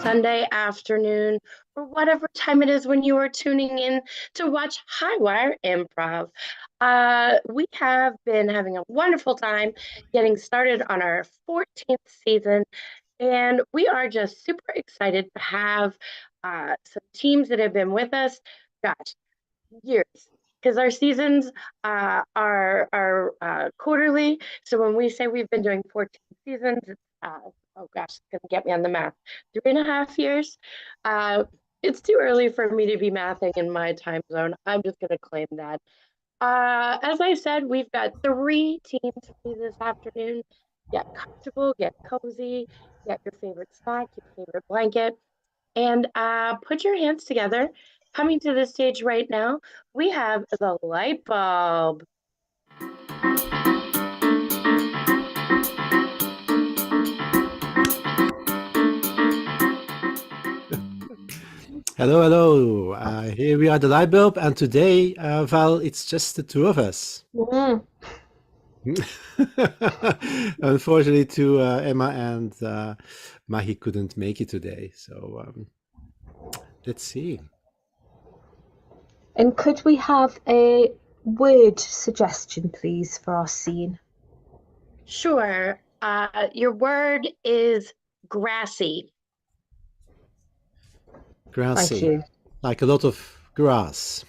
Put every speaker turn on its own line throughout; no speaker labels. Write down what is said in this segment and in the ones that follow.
Sunday afternoon, or whatever time it is when you are tuning in to watch Highwire Improv. We have been having a wonderful time getting started on our 14th season, and we are just super excited to have some teams that have been with us, gosh, years. Because our seasons are quarterly. So when we say we've been doing 14 seasons, it's, oh gosh, it's going to get me on the math. 3.5 years. Uh, it's too early for me to be mathing in my time zone. I'm just going to claim that. As I said, we've got 3 teams for you this afternoon. Get comfortable, get cozy, get your favorite snack, your favorite blanket, and put your hands together. Coming to the stage right now, we have the light bulb.
Hello, hello. Here we are, the light bulb, and today, Val, it's just the two of us.
Mm.
Unfortunately, to Emma and Mahi couldn't make it today, so let's see.
And could we have a word suggestion, please, for our scene?
Sure. Your word is grassy.
Grassy.
Thank you.
Like a lot of grass.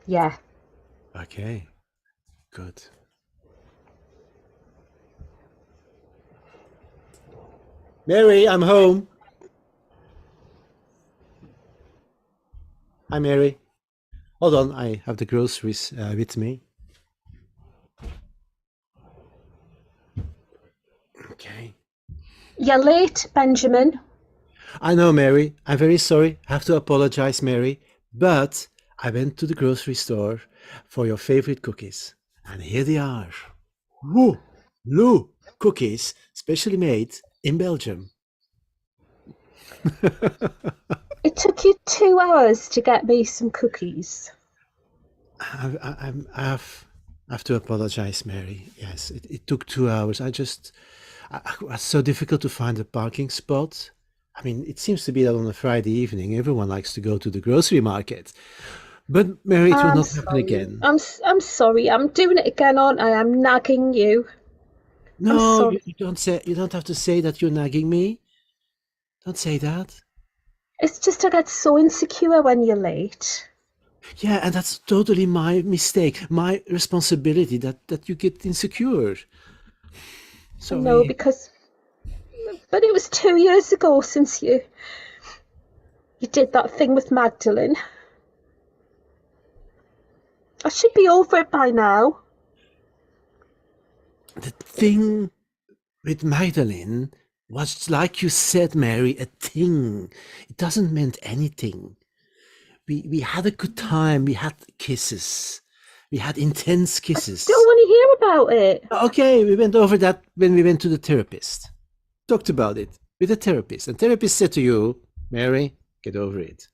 Yeah.
Okay, good. Mary, I'm home. Hi, Mary. Hold on, I have the groceries with me. Okay.
You're late, Benjamin.
I know, Mary. I'm very sorry. I have to apologize, Mary. But I went to the grocery store for your favorite cookies. And here they are. Woo! Lou cookies, specially made in Belgium.
It took you 2 hours to get me some cookies.
I have to apologize, Mary. Yes, it took 2 hours. It was so difficult to find a parking spot. I mean, it seems to be that on a Friday evening, everyone likes to go to the grocery market. But Mary, it will not happen again.
I'm sorry. I'm doing it again, aren't I? I'm nagging you.
No, you don't have to say that you're nagging me. Don't say that.
It's just I get so insecure when you're late.
Yeah, and that's totally my mistake, my responsibility that you get insecure. Sorry.
No, but it was 2 years ago since you did that thing with Magdalene. I should be over it by now.
The thing with Magdalene was, like you said, Mary, a thing. It doesn't mean anything. We had a good time. We had kisses. We had intense kisses.
I don't want to hear about it.
Okay, we went over that when we went to the therapist. Talked about it with the therapist. And therapist said to you, Mary, get over it.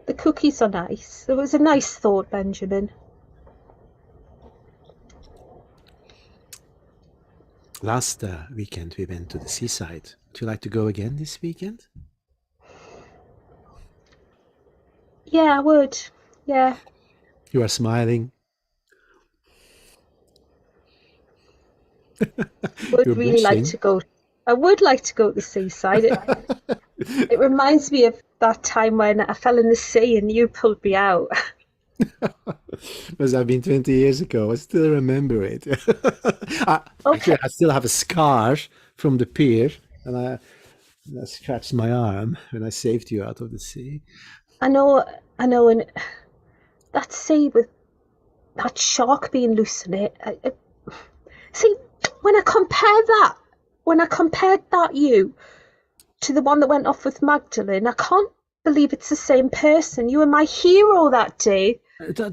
The cookies are nice. It was a nice thought, Benjamin.
Last weekend we went to the seaside. Would you like to go again this weekend?
Yeah, I would. Yeah.
You are smiling.
I would like to go to the seaside. It reminds me of that time when I fell in the sea and you pulled me out.
Must have been 20 years ago. I still remember it. Actually, I still have a scar from the pier, and I scratched my arm when I saved you out of the sea.
I know, and that sea with that shark being loose in it. See, when I compared that you to the one that went off with Magdalene, I can't believe it's the same person. You were my hero that day,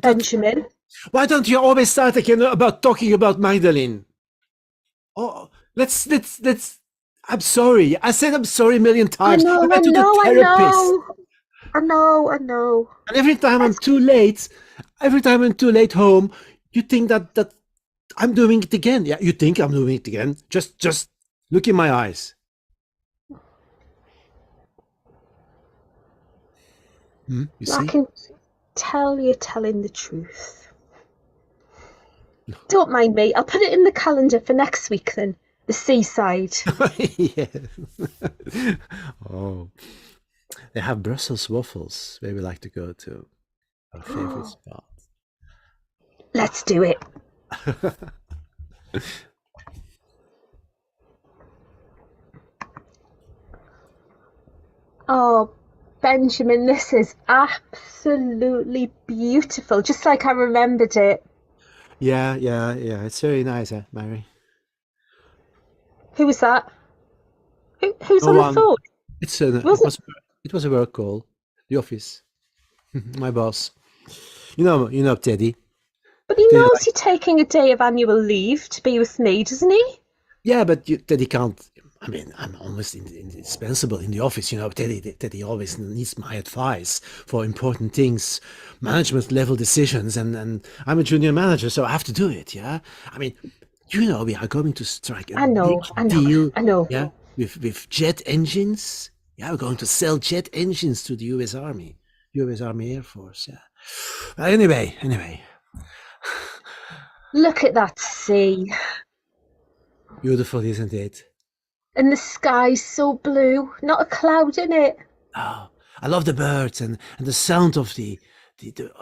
Benjamin.
Why don't you always start again about talking about Magdalene? Oh, let's. I'm sorry. I said I'm sorry a million times.
I know.
And every time I'm too late home, you think that I'm doing it again. Yeah, you think I'm doing it again? Just look in my eyes. You
I
see?
can tell you're telling the truth. Don't mind me. I'll put it in the calendar for next week then. The seaside.
Yeah. Oh, they have Brussels waffles where we like to go to. Our favorite spot.
Let's do it. Oh, Benjamin, this is absolutely beautiful, just like I remembered it.
Yeah. It's very nice, Mary.
Who was that? Who's
No
on the
one.
phone?
It was a work call. The office. My boss. You know Teddy.
But he
Teddy
knows
like,
you're taking a day of annual leave to be with me, doesn't he?
yeah, but Teddy can't. I mean, I'm almost indispensable in the office. Teddy always needs my advice for important things, management level decisions, and I'm a junior manager, so I have to do it. Yeah, I mean, we are going to strike a big deal.
I know.
Yeah, with jet engines. Yeah, we're going to sell jet engines to the U.S. Army, U.S. Army Air Force. Yeah. Anyway.
Look at that sea.
Beautiful, isn't it?
And the sky's so blue, not a cloud in it.
Oh, I love the birds and the sound of the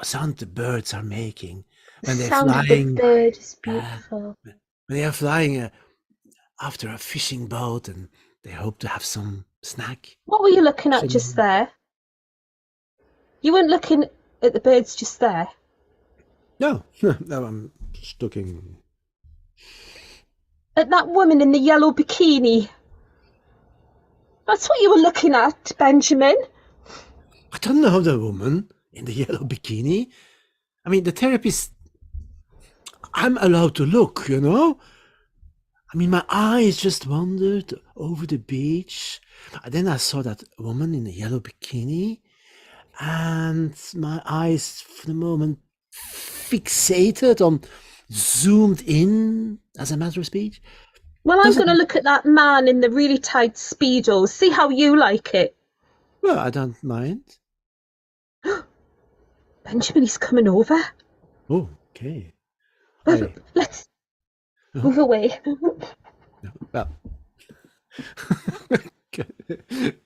sound the birds are making when they're
sound
flying.
Of the bird is beautiful.
When they are flying after a fishing boat and they hope to have some snack.
What were you looking at just there? You weren't looking at the birds just there?
No, I'm just looking.
At that woman in the yellow bikini. That's what you were looking at, Benjamin.
I don't know the woman in the yellow bikini. I mean, the therapist, I'm allowed to look, I mean, my eyes just wandered over the beach. And then I saw that woman in the yellow bikini. And my eyes, for the moment, fixated on, zoomed in, as a matter of speech.
Well, I'm going to look at that man in the really tight Speedos, see how you like it.
Well, I don't mind.
Benjamin, he's coming over.
Oh, okay.
Let's move away.
Well,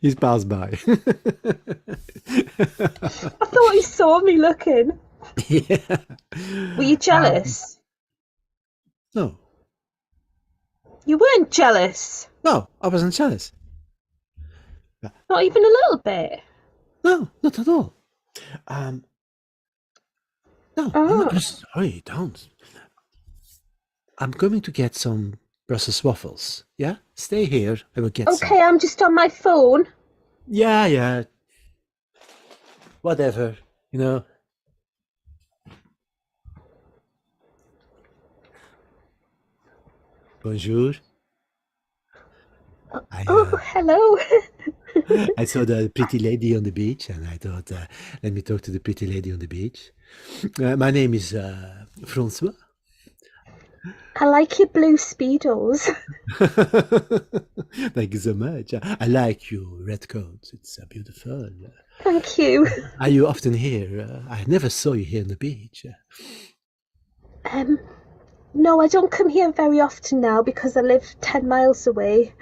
he's passed by.
I thought he saw me looking.
Yeah.
Were you jealous?
No.
You weren't jealous?
No, I wasn't jealous.
Not even a little bit?
No, not at all. No, sorry, don't. I'm going to get some Brussels waffles. Yeah? Stay here. I will get some.
Okay, I'm just on my phone.
Yeah. Whatever, Bonjour.
Hello.
I saw the pretty lady on the beach, and I thought, let me talk to the pretty lady on the beach. My name is Francois.
I like your blue Speedos.
Thank you so much. I like your red coat. It's beautiful.
Thank you.
Are you often here? I never saw you here on the beach.
No, I don't come here very often now because I live 10 miles away.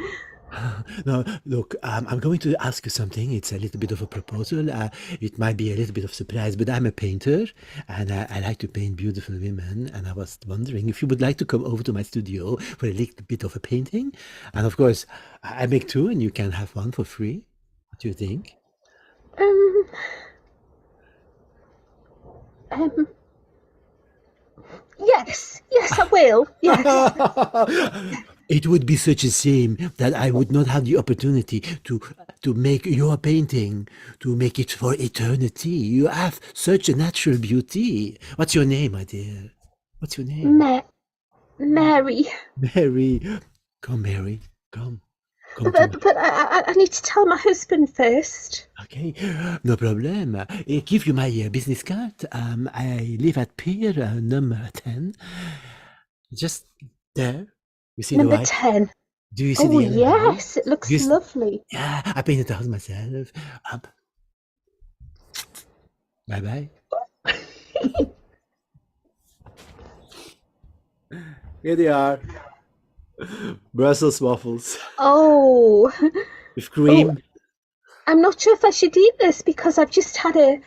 No, look, I'm going to ask you something. It's a little bit of a proposal. It might be a little bit of surprise, but I'm a painter and I like to paint beautiful women. And I was wondering if you would like to come over to my studio for a little bit of a painting. And of course, I make two and you can have one for free. What do you think?
Yes, I will. Yes.
It would be such a shame that I would not have the opportunity to make your painting, to make it for eternity. You have such a natural beauty. What's your name, my dear? What's your name?
Mary.
Mary. Come, Mary. Come.
But I need to tell my husband first.
Okay, no problem. I give you my business card. I live at pier number 10. Just there. You see the
Number
white?
10.
Do you see
Oh,
the yellow
yes,
house?
it looks
You s-
lovely.
Yeah, I painted the house myself. Bye bye. Here they are. Brussels waffles
Oh,
with
oh,
cream.
I'm not sure if I should eat this because I've just had a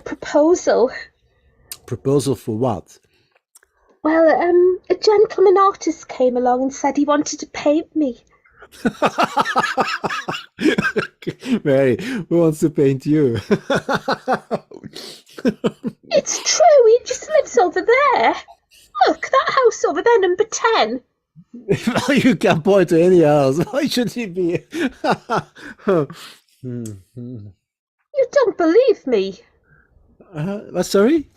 proposal.
Proposal for what?
Well, a gentleman artist came along and said he wanted to paint me.
Mary, who wants to paint you?
It's true, he just lives over there. Look, that house over there, number 10.
You can point to any house. Why should he be?
You don't believe me.
What, sorry?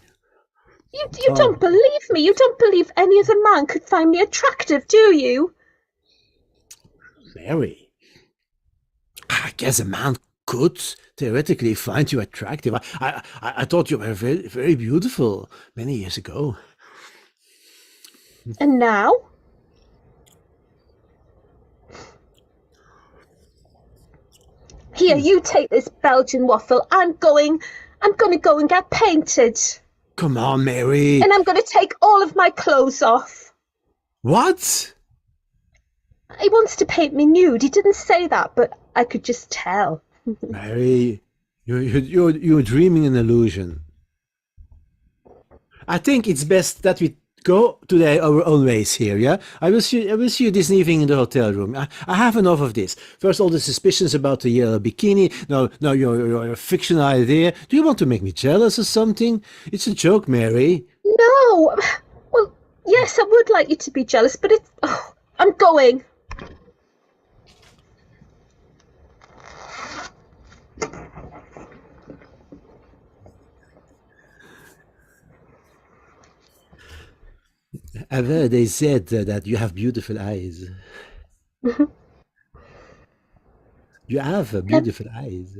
You don't believe me. You don't believe any other man could find me attractive, do you?
Mary, I guess a man could theoretically find you attractive. I thought you were very, very beautiful many years ago.
And now? Here, you take this Belgian waffle. I'm going to go and get painted.
Come on, Mary.
And I'm going to take all of my clothes off.
What?
He wants to paint me nude. He didn't say that, but I could just tell.
Mary, you're dreaming an illusion. I think it's best that we go to our own ways here, yeah? I will see you this evening in the hotel room. I have enough of this. First, all the suspicions about the yellow bikini. Now your fictional idea. Do you want to make me jealous or something? It's a joke, Mary.
No. Well, yes, I would like you to be jealous, but it's... Oh, I'm going.
I've heard they said that you have beautiful eyes. You have beautiful eyes.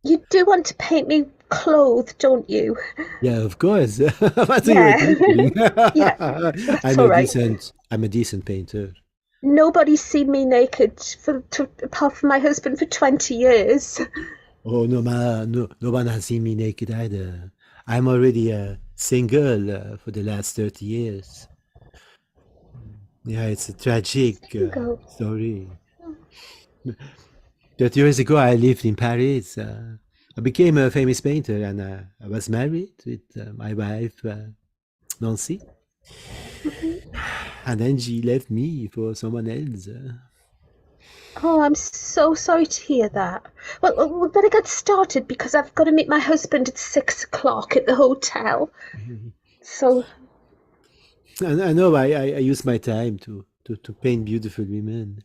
You do want to paint me clothed, don't you?
Yeah, of course. What are you thinking?
Yeah, that's all right.
I'm a decent painter.
Nobody's seen me naked apart from my husband for 20 years.
Oh no, no one has seen me naked either. I'm already single for the last 30 years. Yeah, it's a tragic story. 30 years ago, I lived in Paris. I became a famous painter, and I was married with my wife, Nancy. And then she left me for someone else.
Oh, I'm so sorry to hear that. Well, we better get started because I've got to meet my husband at 6 o'clock at the hotel. So...
I know I use my time to paint beautiful women.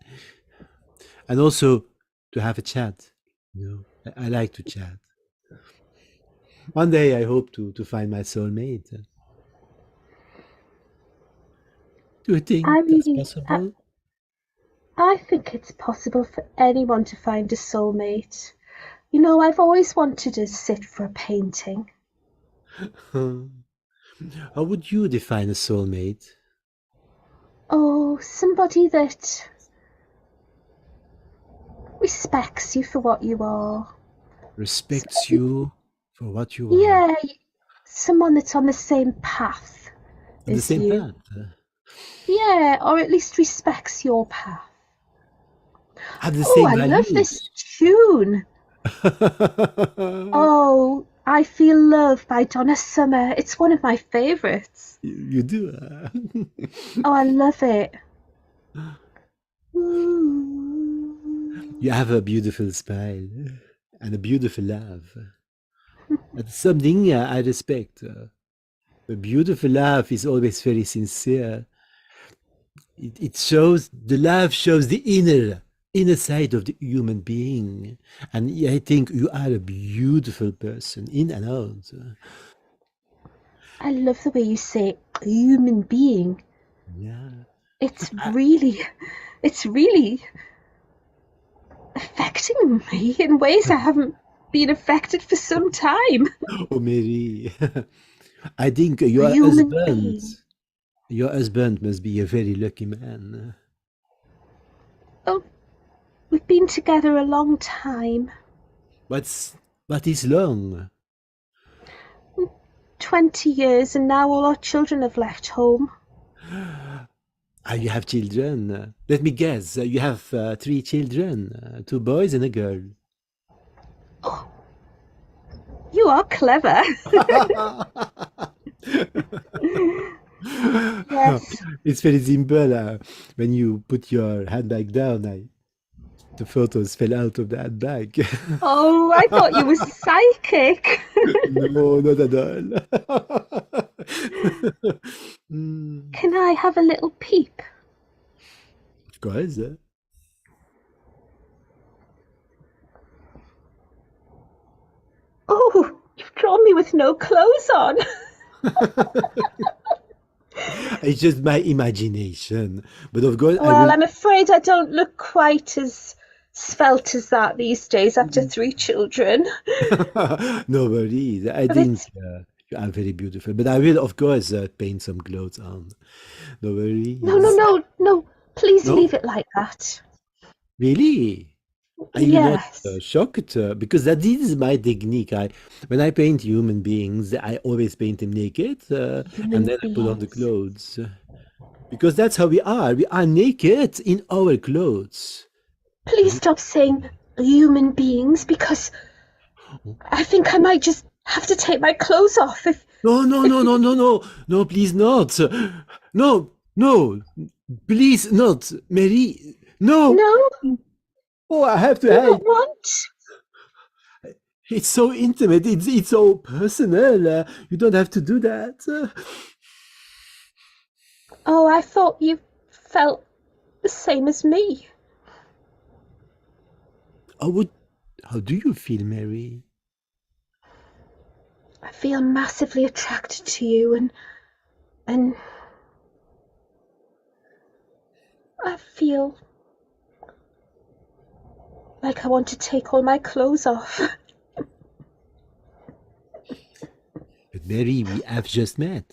And also to have a chat. You know, I like to chat. One day I hope to find my soulmate. Do you think that's possible?
I think it's possible for anyone to find a soulmate. You know, I've always wanted to sit for a painting.
How would you define a soulmate?
Oh, somebody that respects you for what you are.
Respects you for what you are.
Yeah, someone that's on the same path
on the same
you.
path?
Yeah, or at least respects your path.
Have the same values.
I love this tune. Oh, I Feel Love by Donna Summer. It's one of my favorites.
You do?
Oh, I love it.
You have a beautiful smile and a beautiful laugh. That's something I respect. A beautiful laugh is always very sincere. It shows, the laugh shows the inner side of the human being. And I think you are a beautiful person, in and out.
I love the way you say human being.
Yeah.
It's really affecting me in ways I haven't been affected for some time.
Oh, Mary. I think your
Human
husband,
being.
Your husband must be a very lucky man.
Oh, we've been together a long time.
What is long?
20 years, and now all our children have left home.
You have children. Let me guess. You have 3 children, 2 boys and a girl.
Oh, you are clever. Yes.
It's very simple. When you put your handbag down, the photos fell out of the handbag.
Oh, I thought you were psychic.
No, not at all. Mm,
Can I have a little peep?
of course.
Oh, you've drawn me with no clothes on.
It's just my imagination. But of course,
Well, I'm afraid I don't look quite as svelte as that these days after 3 children.
No worries. I
But
think
it's
you are very beautiful. But I will, of course, paint some clothes on. No worries.
no. Please
No?
leave it like that.
Really? Are you not
Yes.
shocked? Because that is my technique. When I paint human beings, I always paint them naked, and
Human
then I put on the
beings.
clothes. Because that's how we are. We are naked in our clothes.
Please stop saying human beings, because I think I might just have to take my clothes off if
No, please not. No, please not, Mary. No,
No,
oh, I have to
you
hide.
don't want.
It's so intimate. It's so personal. You don't have to do that.
Oh, I thought you felt the same as me.
How do you feel, Mary?
I feel massively attracted to you, and I feel like I want to take all my clothes off.
But Mary, we have just met.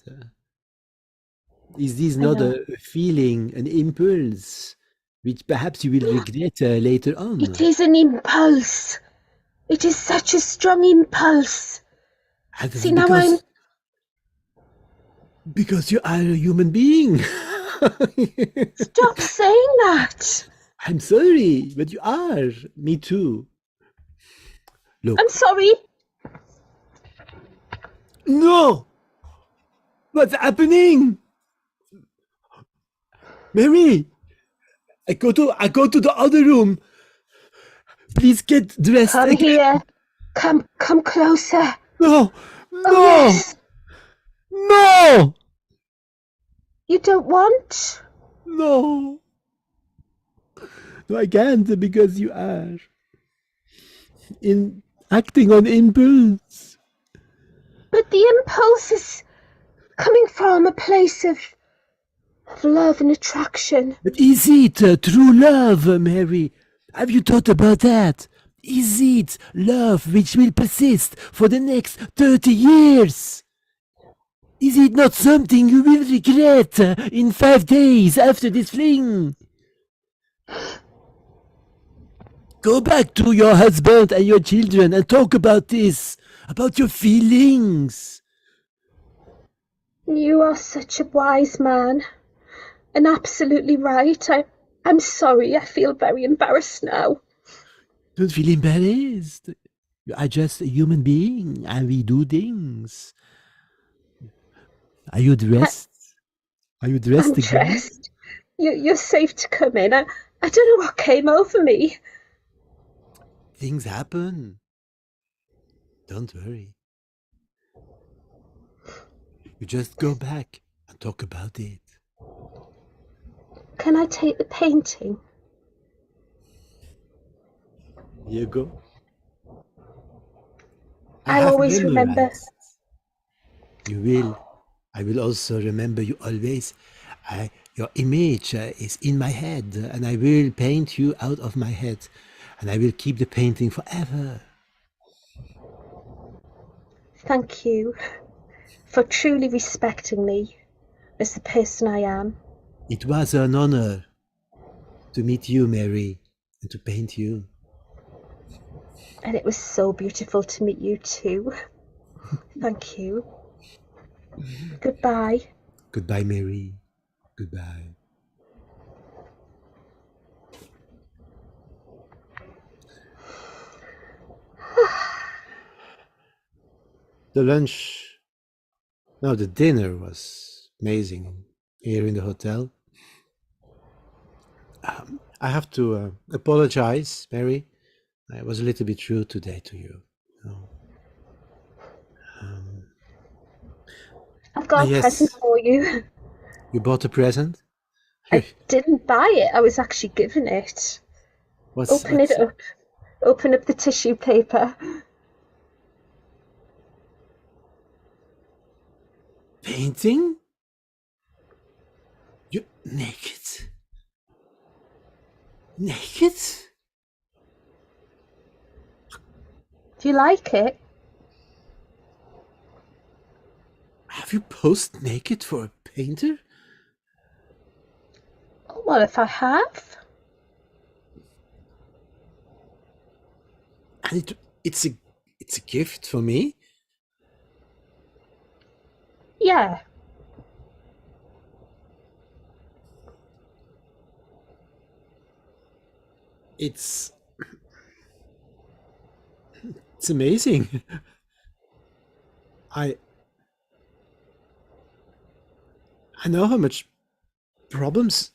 Is this
I
not
know.
a feeling, an impulse, which perhaps you will regret later
It
on?
is an impulse. It is such a strong impulse.
And
See, now I'm...
because you are a human being.
Stop saying that.
I'm sorry, but you are. Me too. Look.
I'm sorry.
No! What's happening? Mary! I go to the other room. Please get dressed
Come
again.
here. Come closer.
No!
Oh,
No!
yes.
No!
You don't want?
No! No, I can't because you are acting on impulse.
But the impulse is coming from a place of love and attraction.
But is it true love, Mary? Have you thought about that? Is it love which will persist for the next 30 years? Is it not something you will regret in 5 days after this fling? Go back to your husband and your children and talk about this, about your feelings.
You are such a wise man, and absolutely right. I'm sorry. I feel very embarrassed now.
Don't feel embarrassed. You are just a human being and we do things. Are you dressed? Are you dressed
I'm
again?
dressed. You're safe to come in. I don't know what came over me.
Things happen. Don't worry. You just go back and talk about it.
Can I take the painting?
Here you go.
I'll always remember.
You will. I will also remember you always. Your image is in my head, and I will paint you out of my head, and I will keep the painting forever.
Thank you for truly respecting me as the person I am.
It was an honor to meet you, Mary, and to paint you.
And it was so beautiful to meet you too. Thank you. Goodbye.
Goodbye, Mary. Goodbye. The dinner was amazing here in the hotel. I have to apologize, Mary. I was a little bit rude today to you.
I've got a present for you.
You bought a present?
I didn't buy it. I was actually given it. Open it up. Open up the tissue paper.
Painting? You're naked? Naked?
Do you like it?
Have you posed naked for a painter?
Well, if I have.
And it's a gift for me?
Yeah.
It's amazing. I know how much problems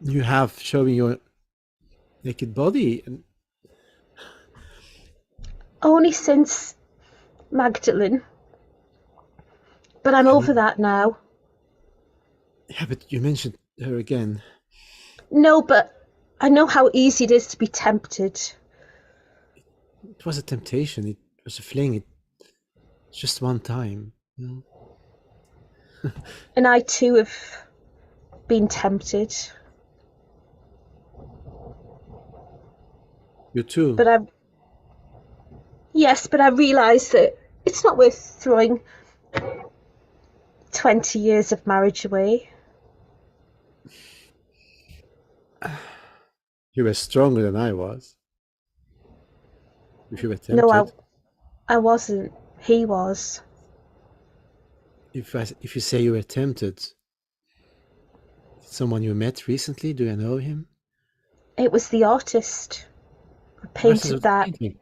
you have showing your naked body, and
Only since Magdalene. But I'm over that now.
yeah, but you mentioned her again.
No, but I know how easy it is to be tempted.
It was a temptation. It was a fling. It just one time. You know?
And I too have been tempted.
You too.
But I realise that it's not worth throwing 20 years of marriage away.
You were stronger than I was. If you were tempted.
No, I wasn't. He was.
If you say you were tempted, someone you met recently, do I know him?
It was the artist who painted that.
Painting.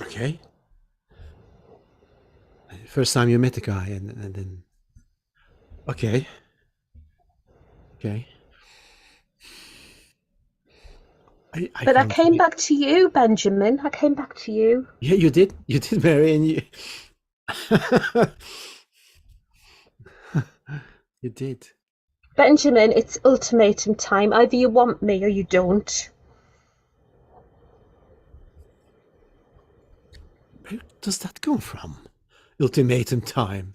Okay. First time you met the guy, and then. Okay.
But I came back to you, Benjamin. I came back to you.
Yeah, you did. You did, Mary, and you. You did.
Benjamin, it's ultimatum time. Either you want me or you don't.
Where does that come from? Ultimatum time.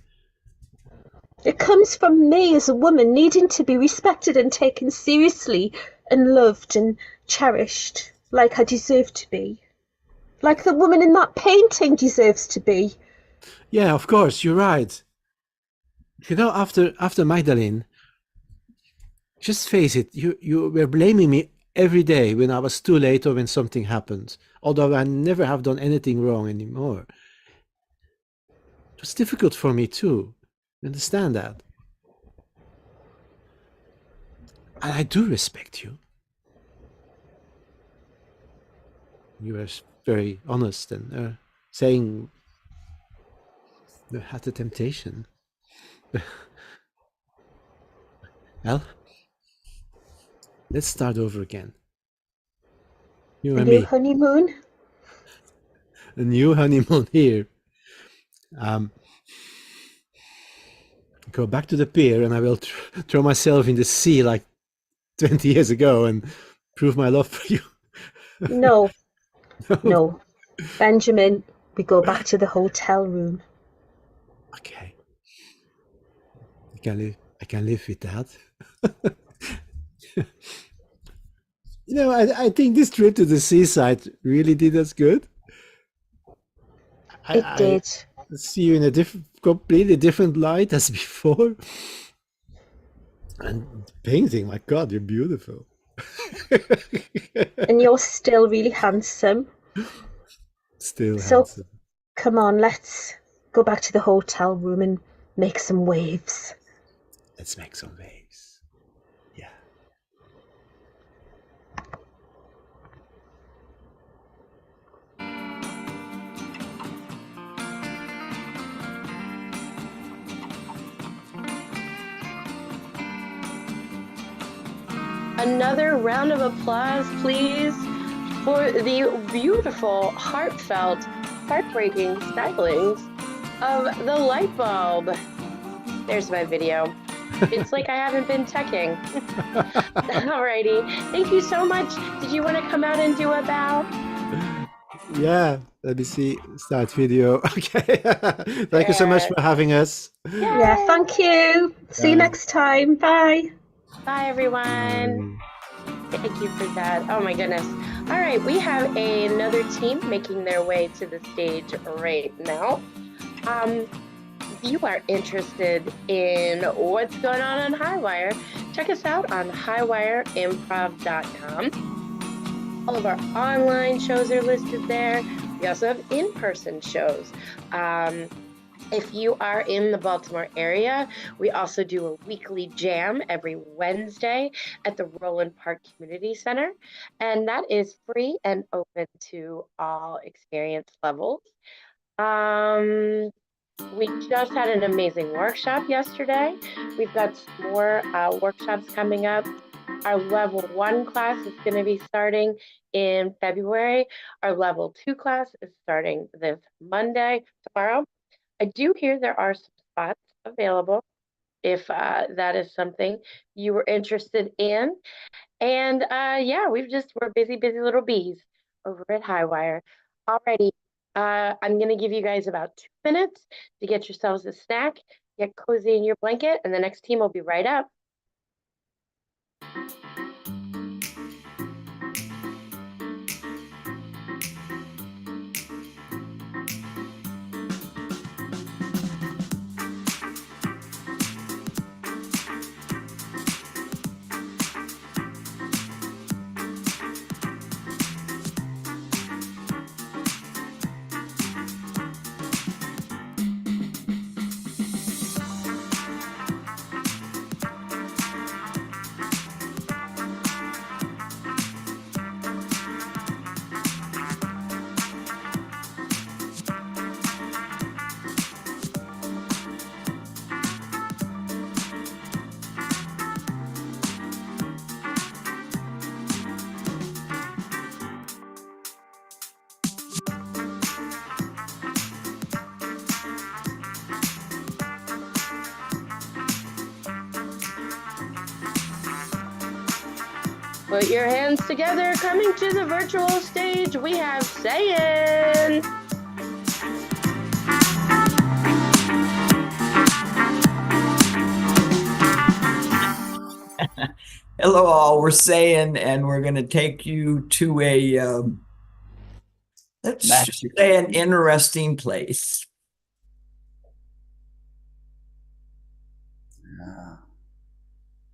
It comes from me as a woman needing to be respected and taken seriously and loved and cherished like I deserve to be. Like the woman in that painting deserves to be.
Yeah, of course, you're right. You know, after Magdalene, just face it, you were blaming me every day when I was too late or when something happened, although I never have done anything wrong anymore. It was difficult for me too. You understand that? And I do respect you. You were very honest and saying you had the temptation. Well, let's start over again. You and me.
Honeymoon?
A new honeymoon here. Go back to the pier and I will throw myself in the sea like 20 years ago and prove my love for you.
No. No. Benjamin, we go back to the hotel room.
Okay. I can live with that. You know, I think this trip to the seaside really did us good.
It did.
see you in a completely different light as before. And painting, my God, you're beautiful.
And you're still really handsome.
Still
So
handsome.
come on, let's go back to the hotel room and make some waves.
Let's make some waves. Yeah.
Another round of applause, please, for the beautiful, heartfelt, heartbreaking stylings of the light bulb. There's my video. It's like I haven't been teching. Alrighty. Thank you so much. Did you want to come out and do a bow?
Yeah. Let me see. Start video. Okay. Thank you so much for having us.
Yeah, thank you. See you
Bye.
next time. Bye.
Bye, everyone. Thank you for that. Oh my goodness. All right, we have another team making their way to the stage right now. If you are interested in what's going on Highwire, check us out on highwireimprov.com. All of our online shows are listed there. We also have in-person shows. If you are in the Baltimore area, we also do a weekly jam every Wednesday at the Roland Park Community Center, and that is free and open to all experience levels. We just had an amazing workshop yesterday. We've got some more workshops coming up. Our level 1 class is going to be starting in February. Our level 2 class is starting this Monday, tomorrow. I do hear there are some spots available if that is something you were interested in. And yeah, we're busy little bees over at Highwire. Alrighty, I'm gonna give you guys about 2 minutes to get yourselves a snack, get cozy in your blanket, and the next team will be right up. Put your hands together. Coming to the virtual stage, we have Sayin.
Hello, all. We're Sayin, and we're going to take you to let's say, an interesting place.
Yeah.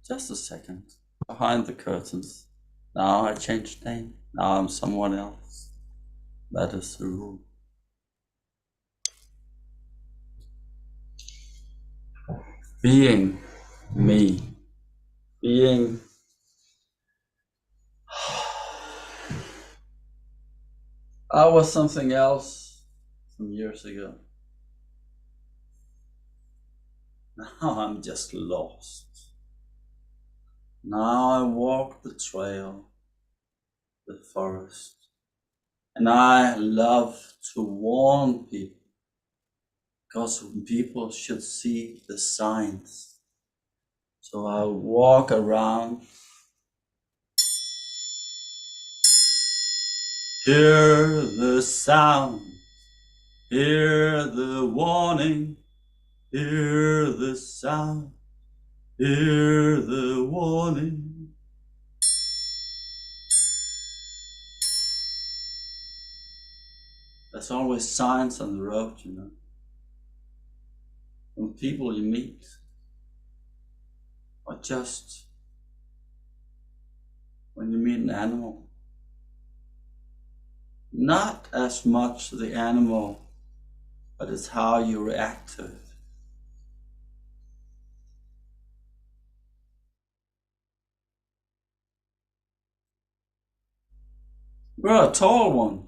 Just a second. Behind the curtains. Now I changed name. Now I'm someone else. That is the rule. Being me. Being I was something else some years ago. Now I'm just lost. Now I walk the trail, the forest, and I love to warn people, because people should see the signs. So I walk around, hear the sound, hear the warning, hear the sound, hear the warning. There's always signs on the road, you know. from people you meet, or just when you meet an animal. Not as much the animal, but it's how you react to it. You're a tall one.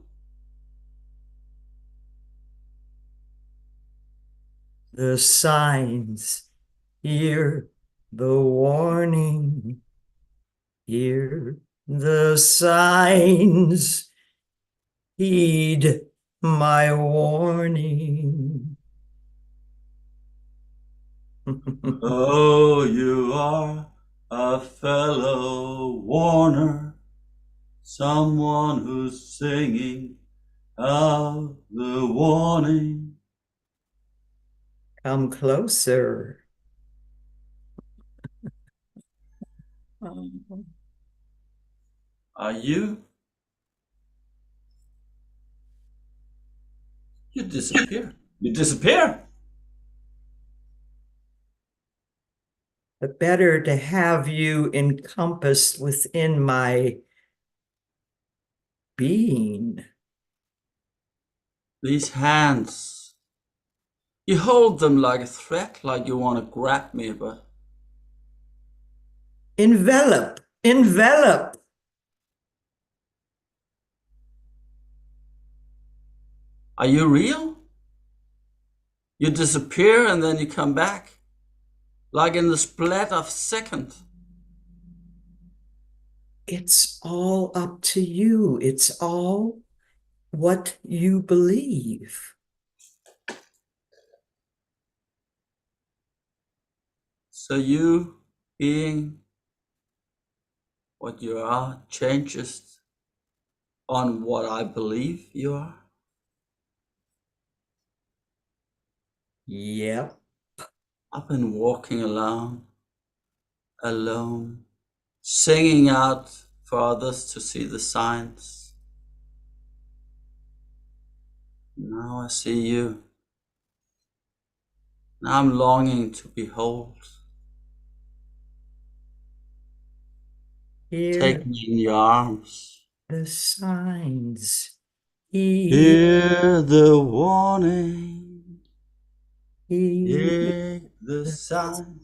The signs, hear the warning. Hear the signs, heed my warning.
Oh, you are a fellow warner, someone who's singing out the warning.
Come closer.
Are you? You disappear. You disappear.
But better to have you encompassed within my being.
These hands, you hold them like a threat, like you want to grab me, but
Envelop, envelop.
are you real? You disappear and then you come back, like in the split of a second.
It's all up to you. It's all what you believe.
So you being what you are changes on what I believe you are.
Yep.
I've been walking alone, singing out for others to see the signs. Now I see you. Now I'm longing to behold.
Hear
Take me in your arms.
the signs.
Hear the warning.
Hear
Hear the
the
sign.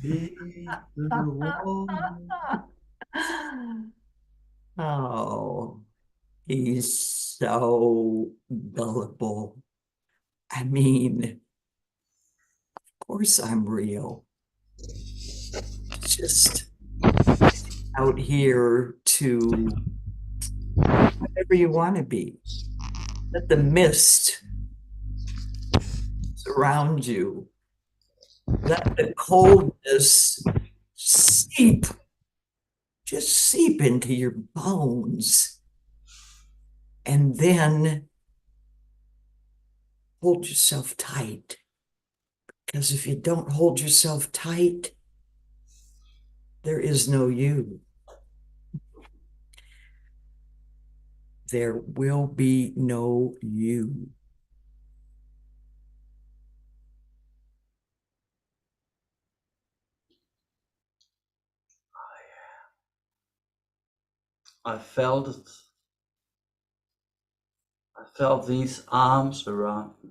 Hear the warning.
Oh, he's so gullible. I mean, of course I'm real. Just out here to whatever you want to be. Let the mist surround you. Let the coldness seep, just seep into your bones. And then hold yourself tight. Because if you don't hold yourself tight, there is no you. There will be no you.
I felt it. I felt these arms around me.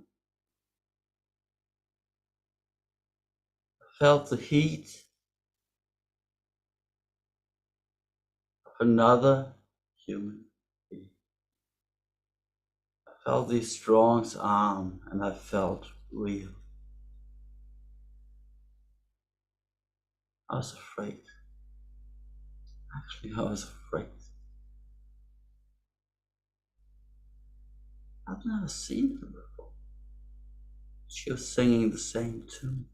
I felt the heat of another human being. I felt these strong arms and I felt real. I was afraid. Actually, I was afraid. I've never seen her before. She was singing the same tune.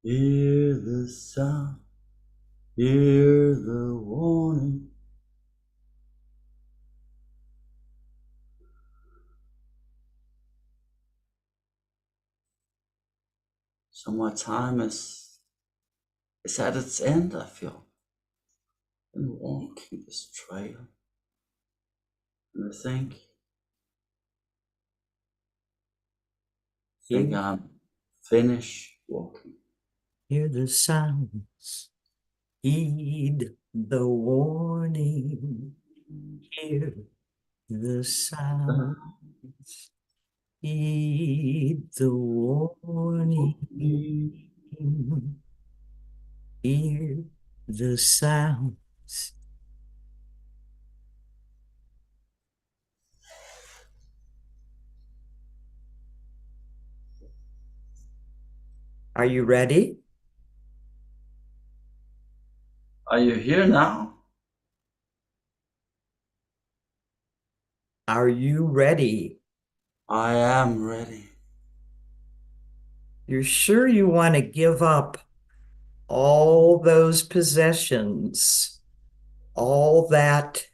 Hear the sound, hear the warning. So my time is at its end, I feel. And walking this trail. And I think think I'm finished walking.
Hear the sounds, heed the warning. Hear the sounds, heed the warning. Hear the sounds. Are you ready?
Are you here now?
Are you ready?
I am ready.
You're sure you want to give up all those possessions, all that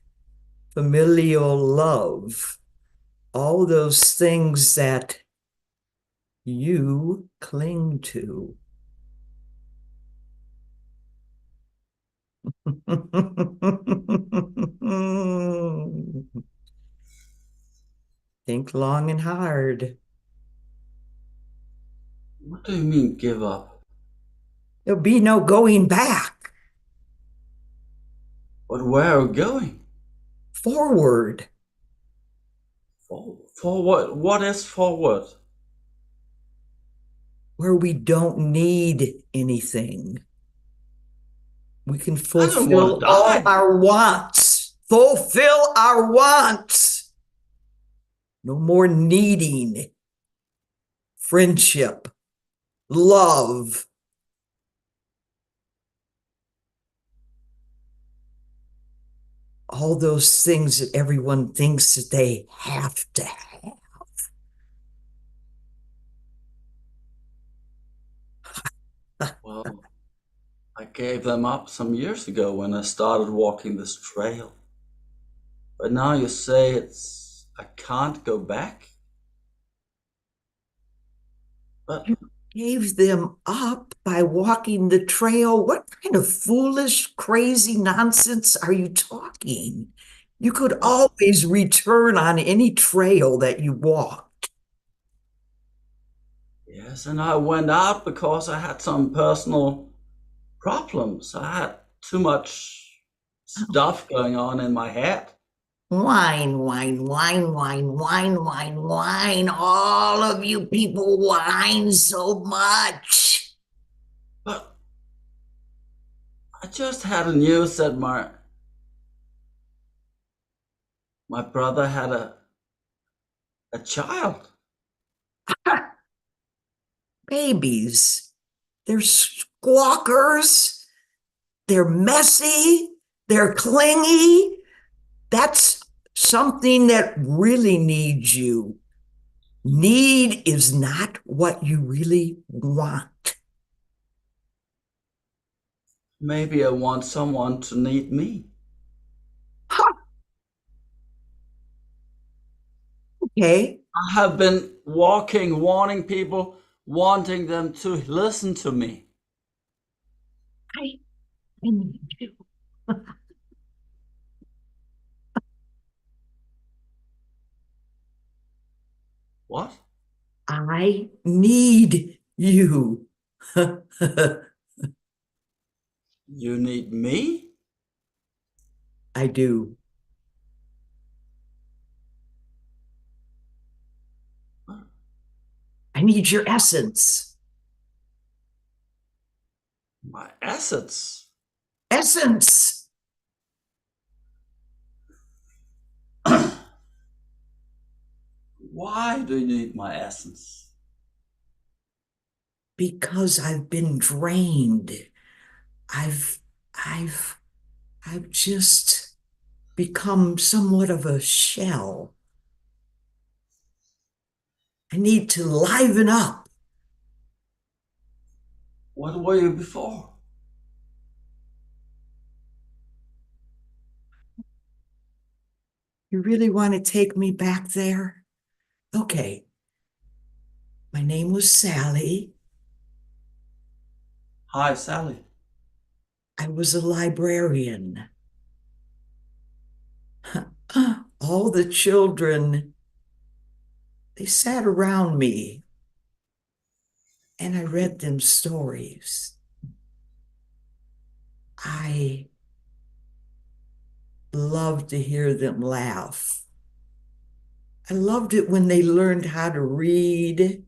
familial love, all those things that you cling to? Think long and hard.
What do you mean give up?
There'll be no going back.
But where are we going?
Forward.
Forward? What is forward?
Where we don't need anything. We can
I don't want
fulfill
to
all
die.
our wants. Fulfill our wants. No more needing. Friendship. Love. All those things that everyone thinks that they have to have.
Well, I gave them up some years ago when I started walking this trail. But now you say I can't go back? But
You gave them up by walking the trail. What kind of foolish, crazy nonsense are you talking? You could always return on any trail that you walked.
yes, and I went out because I had some personal problems. I had too much stuff going on in my head.
Whine, whine, whine, whine, whine, whine, whine. All of you people whine so much.
But I just had the news that my brother had a child.
Babies, they're squawkers, they're messy, they're clingy. That's something that really needs you. Need is not what you really want.
Maybe I want someone to need me.
Okay.
I have been walking, warning people, wanting them to listen to me.
I need you.
What?
I need you.
You need me?
I do. I need your essence.
My assets?
Essence.
Why do you need my essence?
Because I've been drained. I've I've just become somewhat of a shell. I need to liven up.
What were you before?
You really want to take me back there? Okay. My name was Sally.
Hi, Sally.
I was a librarian. All the children, they sat around me and I read them stories. I loved to hear them laugh. I loved it when they learned how to read.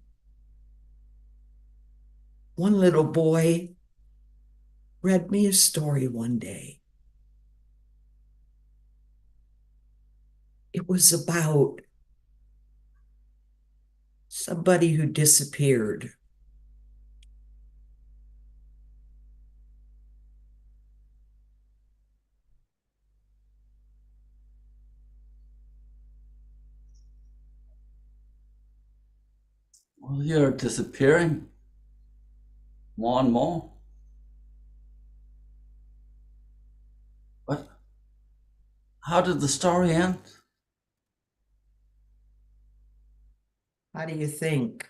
One little boy read me a story one day. It was about somebody who disappeared.
Well, you're disappearing more and more. But how did the story end?
How do you think?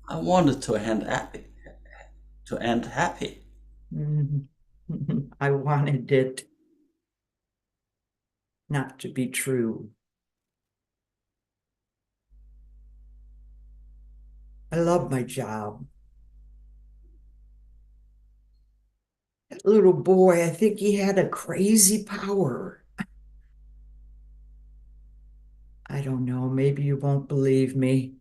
I wanted to end happy. To end happy.
I wanted it not to be true. I love my job. That little boy, I think he had a crazy power. I don't know, maybe you won't believe me.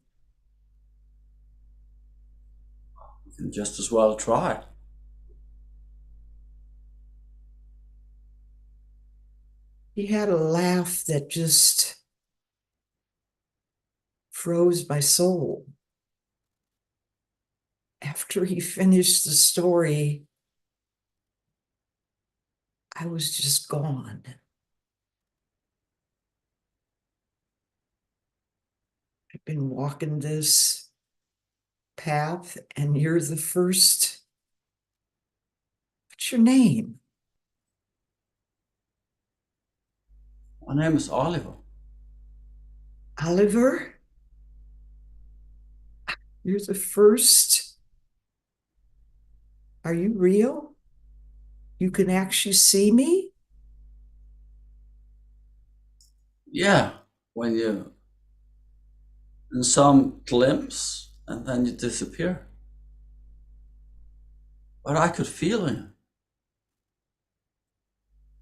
You can just as well try.
He had a laugh that just froze my soul. After he finished the story, I was just gone. I've been walking this path, and you're the first. What's your name?
My name is Oliver.
Oliver? You're the first. Are you real? You can actually see me?
Yeah, when you in some glimpse and then you disappear. But I could feel you.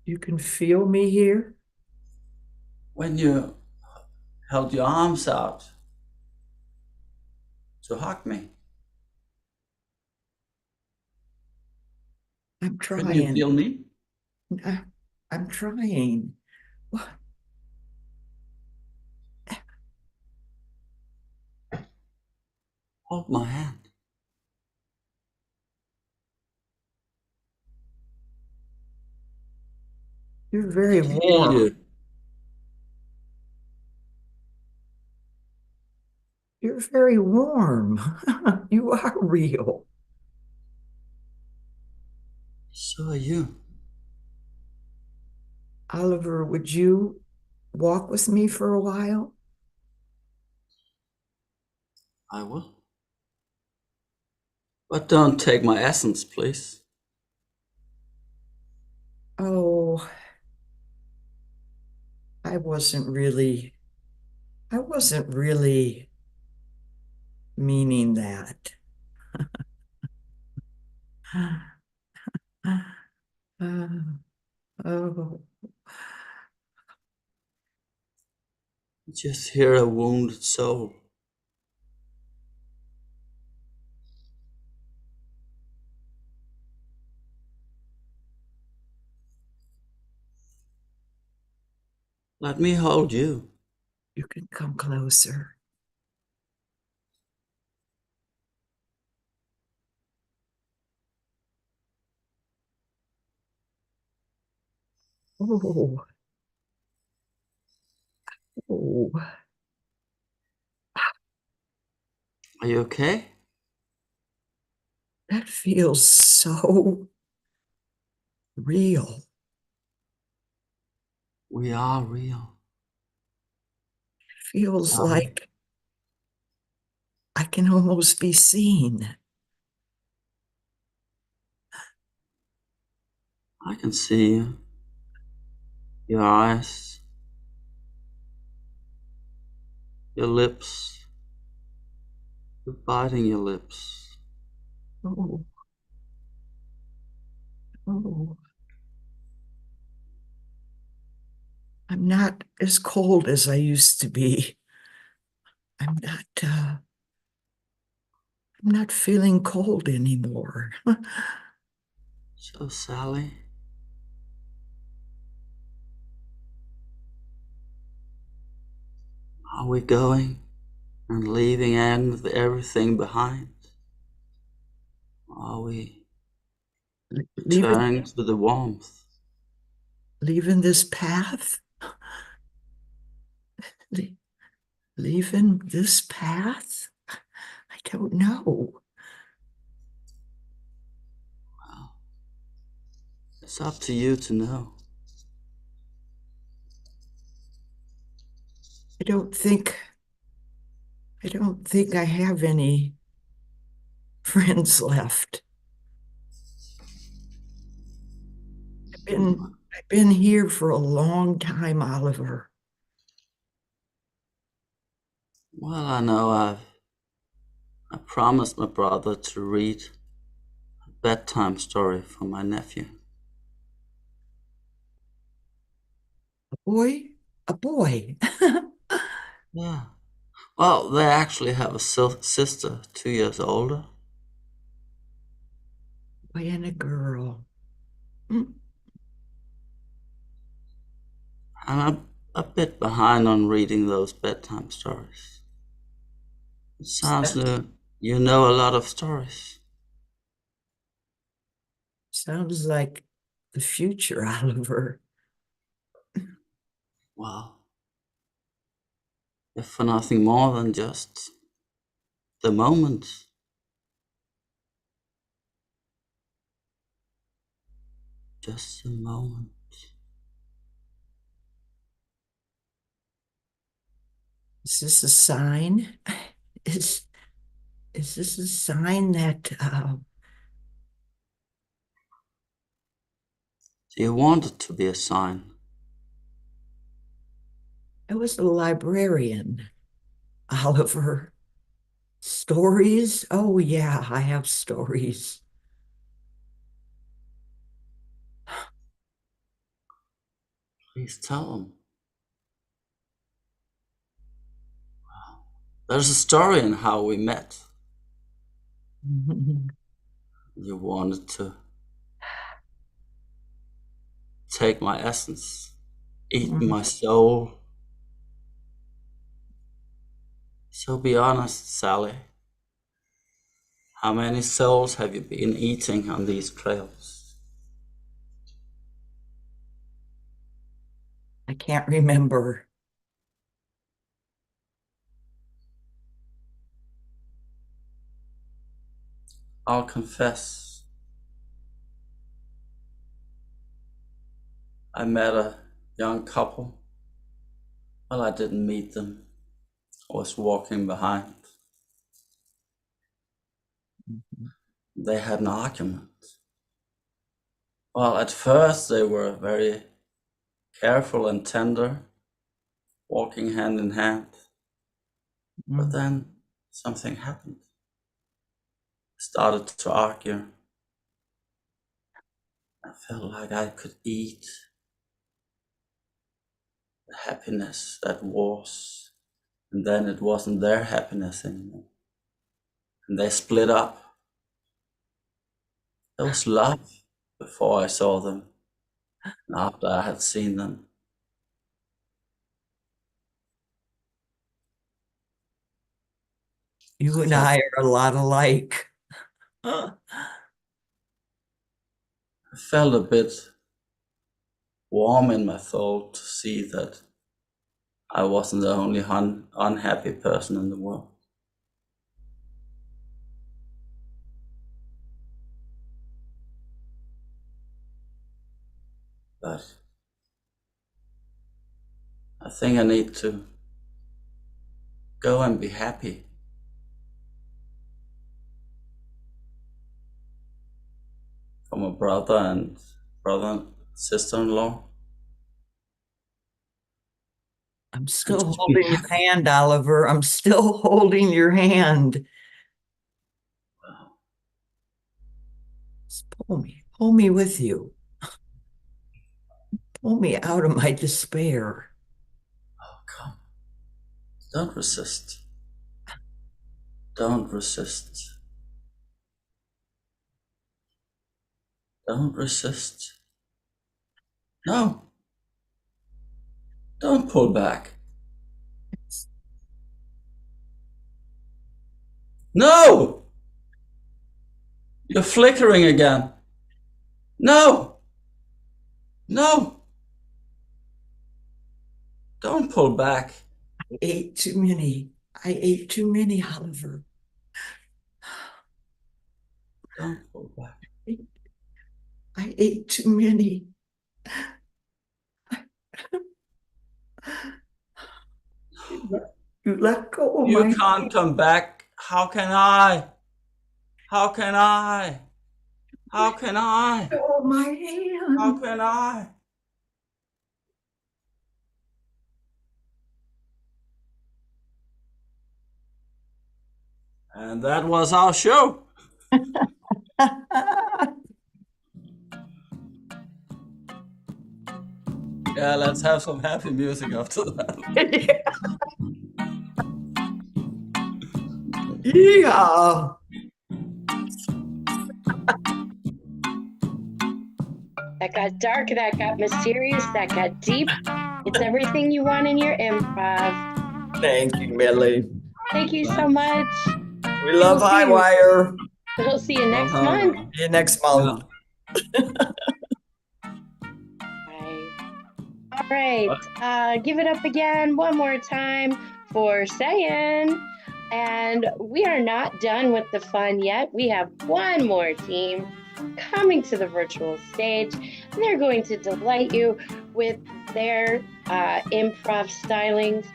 You can feel me here?
When you held your arms out to hug me.
I'm
Couldn't you
trying.
feel me?
I'm trying. What?
Hold my hand.
You're very
I can feel
warm.
you.
You're very warm. You are real.
So are you.
Oliver, would you walk with me for a while?
I will. But don't take my essence, please.
Oh, I wasn't really meaning that. Oh,
Just hear a wounded soul. Let me hold you.
you can come closer. Oh, oh,
Are you okay?
that feels so real.
We are real.
Feels
Um,
like I can almost be seen.
I can see you. Your eyes. Your lips. You're biting your lips.
Oh, oh. I'm not as cold as I used to be. I'm not feeling cold anymore.
So, Sally, are we going and leaving everything behind? Are we
Leaving,
returning to the warmth?
leaving this path? Le- Leaving this path? I don't know.
Well, it's up to you to know.
I don't think I have any friends left. I've been here for a long time, Oliver.
Well, I know I promised my brother to read a bedtime story for my nephew.
A boy? A boy.
Yeah. Well, they actually have a sister 2 years older.
Boy and a girl. Mm.
And I'm a bit behind on reading those bedtime stories. It sounds you know a lot of stories.
Sounds like the future, Oliver.
Well, if for nothing more than just the moment. Just a moment.
Is this a sign? Is is this a sign that
Do you want it to be a sign?
I was a librarian, Oliver? Stories? Oh, yeah, I have stories.
Please tell them. There's a story in how we met. You wanted to take my essence, eat my soul. So be honest, Sally. How many souls have you been eating on these trails?
I can't remember.
I'll confess. I met a young couple. Well, I didn't meet them. I was walking behind. They had an argument. Well, at first they were very careful and tender, walking hand in hand. But then something happened. Started to argue. I felt like I could eat the happiness that was, and then it wasn't their happiness anymore. And they split up. There was love before I saw them, and after I had seen them.
You
I
and
felt,
I are a lot alike.
I felt a bit warm in my soul to see that I wasn't the only unhappy person in the world. But I think I need to go and be happy for my brother and sister-in-law.
I'm still holding your hand, Oliver. I'm still holding your hand. Just pull me with you. Pull me out of my despair.
Oh, come. Don't resist. Don't resist. Don't resist. No. Don't pull back. No! You're flickering again. No! No! Don't pull back.
I ate too many. I ate too many, Oliver.
Don't pull back.
I ate too many. You let go of
You
my
can't come back. How can I? How can I? How can I?
go of my hand.
How can I? And that was our show. Yeah, let's have some happy music after that.
Yeah.
That got dark, that got mysterious, that got deep. It's everything you want in your improv.
Thank you, Millie.
Thank you so much.
We love
We'll see you.
Highwire.
We'll see you next month.
See you next month.
Bye. All right, give it up again one more time for Sayan. And we are not done with the fun yet. We have one more team coming to the virtual stage, and they're going to delight you with their improv stylings.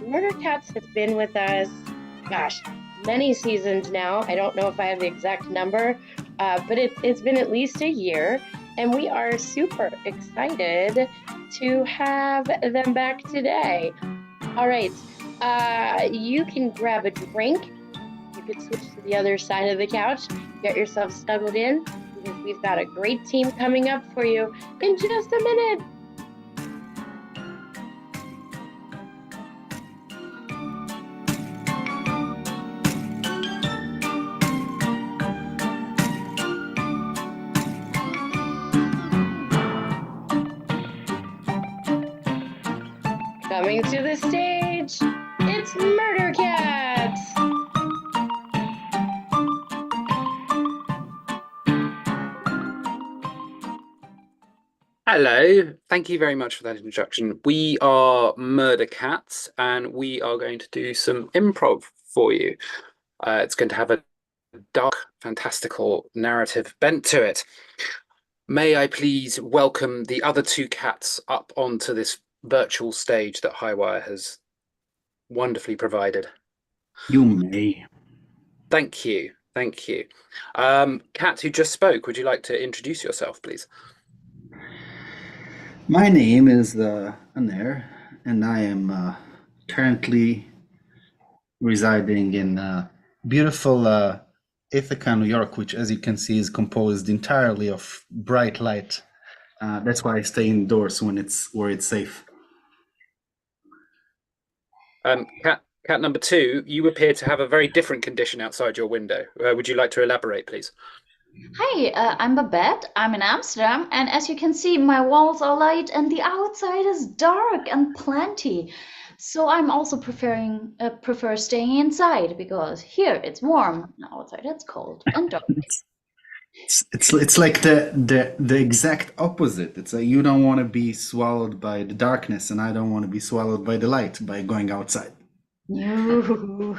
Murder Cats has been with us, gosh, many seasons now. I don't know if I have the exact number, but it's been at least a year, and we are super excited to have them back today. All right, you can grab a drink. You could switch to the other side of the couch, get yourself snuggled in, because we've got a great team coming up for you in just a minute. Coming to the stage, it's Murder Cats.
Hello, thank you very much for that introduction. We are Murder Cats, and we are going to do some improv for you. It's going to have a dark, fantastical narrative bent to it. May I please welcome the other two cats up onto this virtual stage that Highwire has wonderfully provided.
You may.
Thank you, thank you. Cat who just spoke, would you like to introduce yourself, please?
My name is Anair, and I am currently residing in beautiful Ithaca, New York, which, as you can see, is composed entirely of bright light. That's why I stay indoors when it's safe.
Cat number two, you appear to have a very different condition outside your window. Would you like to elaborate, please?
Hi, I'm Babette. I'm in Amsterdam, and as you can see, my walls are light and the outside is dark and plenty. So I'm also prefer staying inside because here it's warm, and outside it's cold and dark.
It's like the exact opposite. It's like you don't want to be swallowed by the darkness, and I don't want to be swallowed by the light by going outside.
No.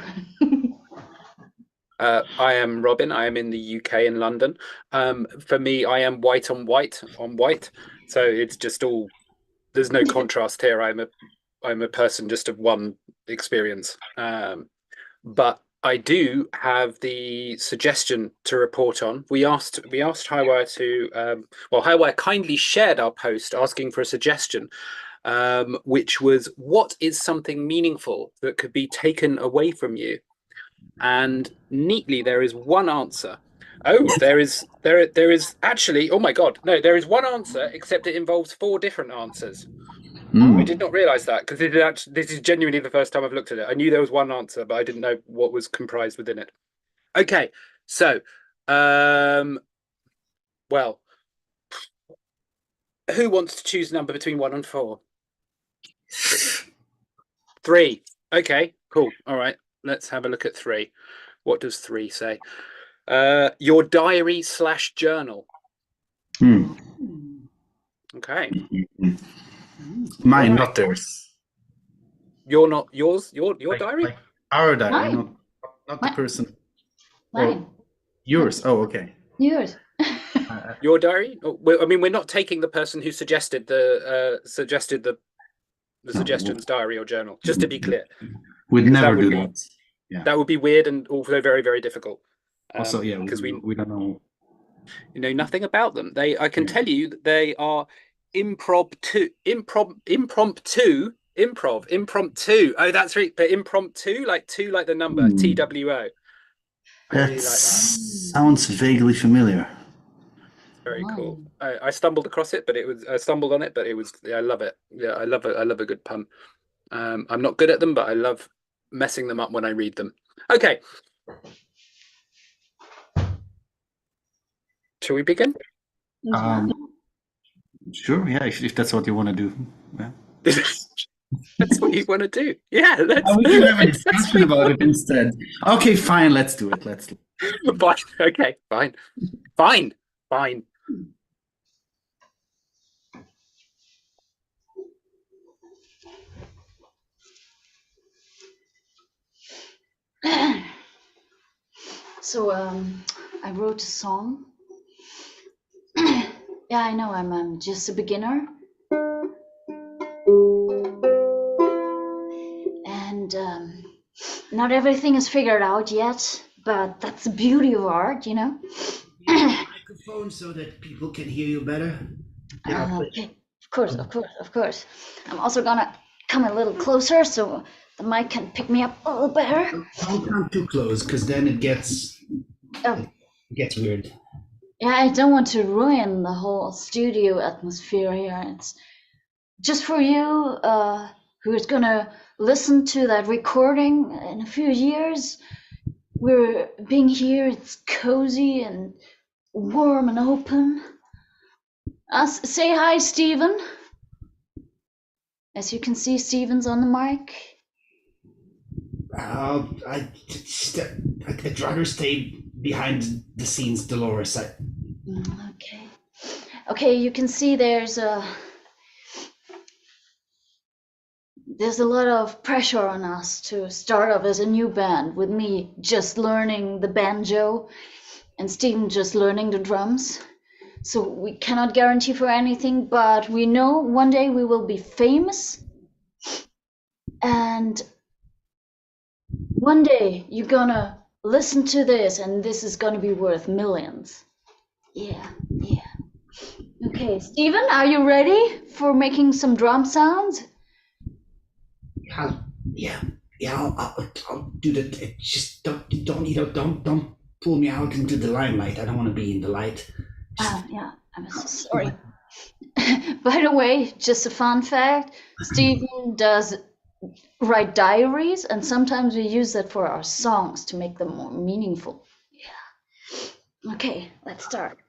I am Robin. I am in the UK in London. For me, I am white on white on white. So it's just all, there's no contrast here. I'm a person just of one experience. But I do have the suggestion to report on. We asked Highwire to, Highwire kindly shared our post asking for a suggestion which was, what is something meaningful that could be taken away from you? And neatly, there is one answer. Oh, there is actually, oh my God, no, there is one answer, except it involves 4 different answers. I did not realize that, because this is genuinely the first time I've looked at it. I knew there was one answer, but I didn't know what was comprised within it. Okay, so, well, who wants to choose a number between 1 and 4? 3. Okay, cool. All right, let's have a look at 3. What does 3 say? Your diary / journal. Okay.
Mine, not theirs.
You're not yours? Your diary?
Like our diary,
Mine.
not the person.
Mine.
Yours. Oh, okay.
Yours.
Your diary? Oh, I mean, we're not taking the person who suggested the suggestions diary or journal. Just to be clear,
We'd never do
be,
that. Yeah.
That would be weird and also very, very difficult.
Also, yeah,
because
we don't know.
You know nothing about them. I can tell you that they are impromptu. Oh, that's right. But impromptu, like 2, like the number TWO.
That sounds vaguely familiar.
Very cool. I stumbled across it, but I stumbled on it, but it was. Yeah, I love it. Yeah, I love it. I love a good pun. I'm not good at them, but I love messing them up when I read them. Okay. Shall we begin?
Sure. Yeah, if that's what you want to do. Yeah.
That's what you want to do. Yeah,
we can have a discussion about it instead. Okay, fine. Let's do it. Let's.
Fine. Okay, fine.
So I wrote a song. Yeah, I know I'm just a beginner. And not everything is figured out yet, but that's the beauty of art, you know?
Microphone so that people can hear you better.
Okay, of course. I'm also gonna come a little closer so the mic can pick me up a little better.
Don't come too close, because then it gets weird.
Yeah, I don't want to ruin the whole studio atmosphere here. It's just for you who's gonna listen to that recording in a few years. We're being here, it's cozy and warm and open. Say hi, Stephen. As you can see, Stephen's on the mic.
I'd rather stay behind the scenes, Dolores.
Okay, you can see there's a lot of pressure on us to start off as a new band, with me just learning the banjo and Stephen just learning the drums. So we cannot guarantee for anything, but we know one day we will be famous, and one day you're gonna listen to this and this is gonna be worth millions. Yeah. Okay, Stephen, are you ready for making some drum sounds?
I'll do that. Just don't pull me out into the limelight. I don't want to be in the light.
Yeah, I'm so sorry. By the way, just a fun fact, Stephen does write diaries, and sometimes we use that for our songs to make them more meaningful. Yeah. Okay, let's start.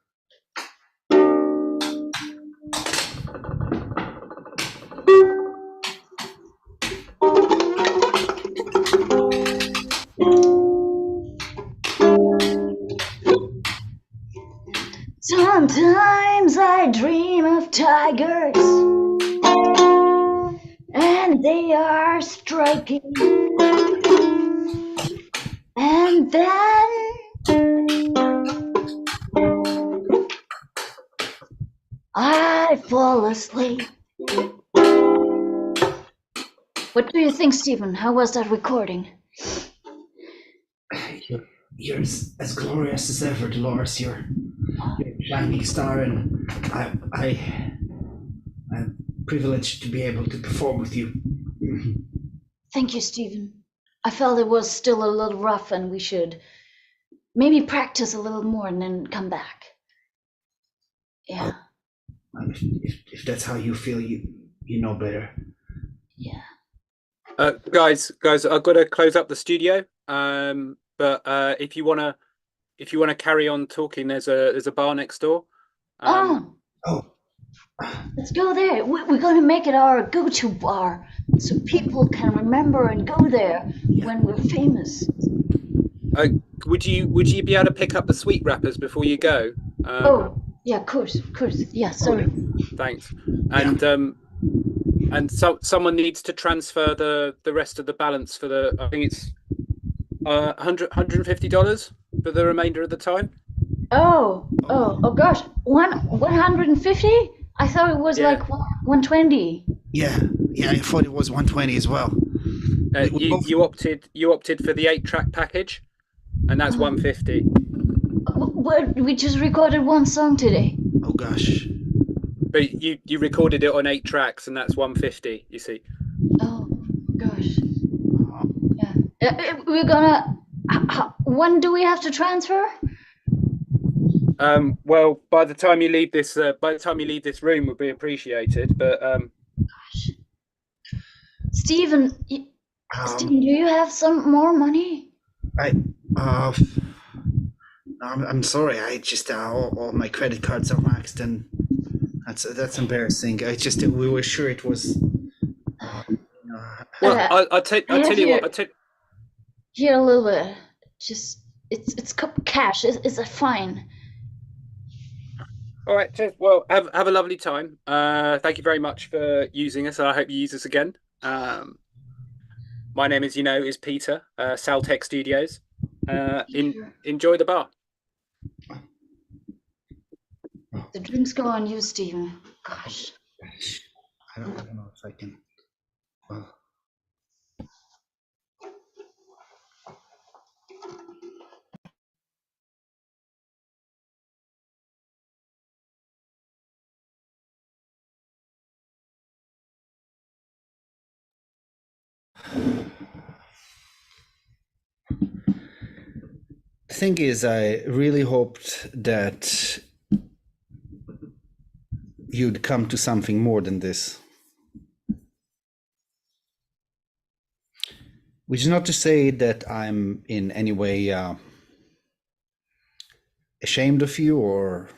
Sometimes I dream of tigers, and they are striking, and then I fall asleep. What do you think, Stephen? How was that recording?
You're as glorious as ever, Dolores. You're a shining star, and
privilege to be able to perform with you.
Thank you, Stephen. I felt it was still a little rough and we should maybe practice a little more and then come back. Yeah.
If that's how you feel, you know better.
Yeah.
Guys, I've got to close up the studio. But if you wanna carry on talking, there's a bar next door.
Oh, let's go there. We're gonna make it our go-to bar, so people can remember and go there when we're famous.
Would you be able to pick up the sweet wrappers before you go?
Oh, yeah, of course. Yeah, sorry.
Thanks. And so someone needs to transfer the rest of the balance for the. I think it's $150 for the remainder of the time.
Oh gosh, 150? I thought it was like 120.
Yeah, I thought it was 120 as well.
You opted for the 8-track package, and that's 150.
We just recorded one song today.
Oh gosh.
But you recorded it on 8 tracks, and that's 150. You see.
Oh gosh. Yeah. We're gonna. When do we have to transfer?
Well, by the time you leave this room, would be appreciated. But
gosh. Stephen, do you have some more money?
I'm sorry. I just all my credit cards are maxed, and that's embarrassing. We were sure it was.
Well, I'll tell you what.
Here a little bit. Just it's cash. It's a fine.
All right. Well, have a lovely time. Thank you very much for using us. I hope you use us again. My name is Peter, Saltech Studios. Enjoy the bar.
The drinks go on you, Stephen. Gosh.
I don't know if I can. Well. The thing is, I really hoped that you'd come to something more than this. Which is not to say that I'm in any way ashamed of you or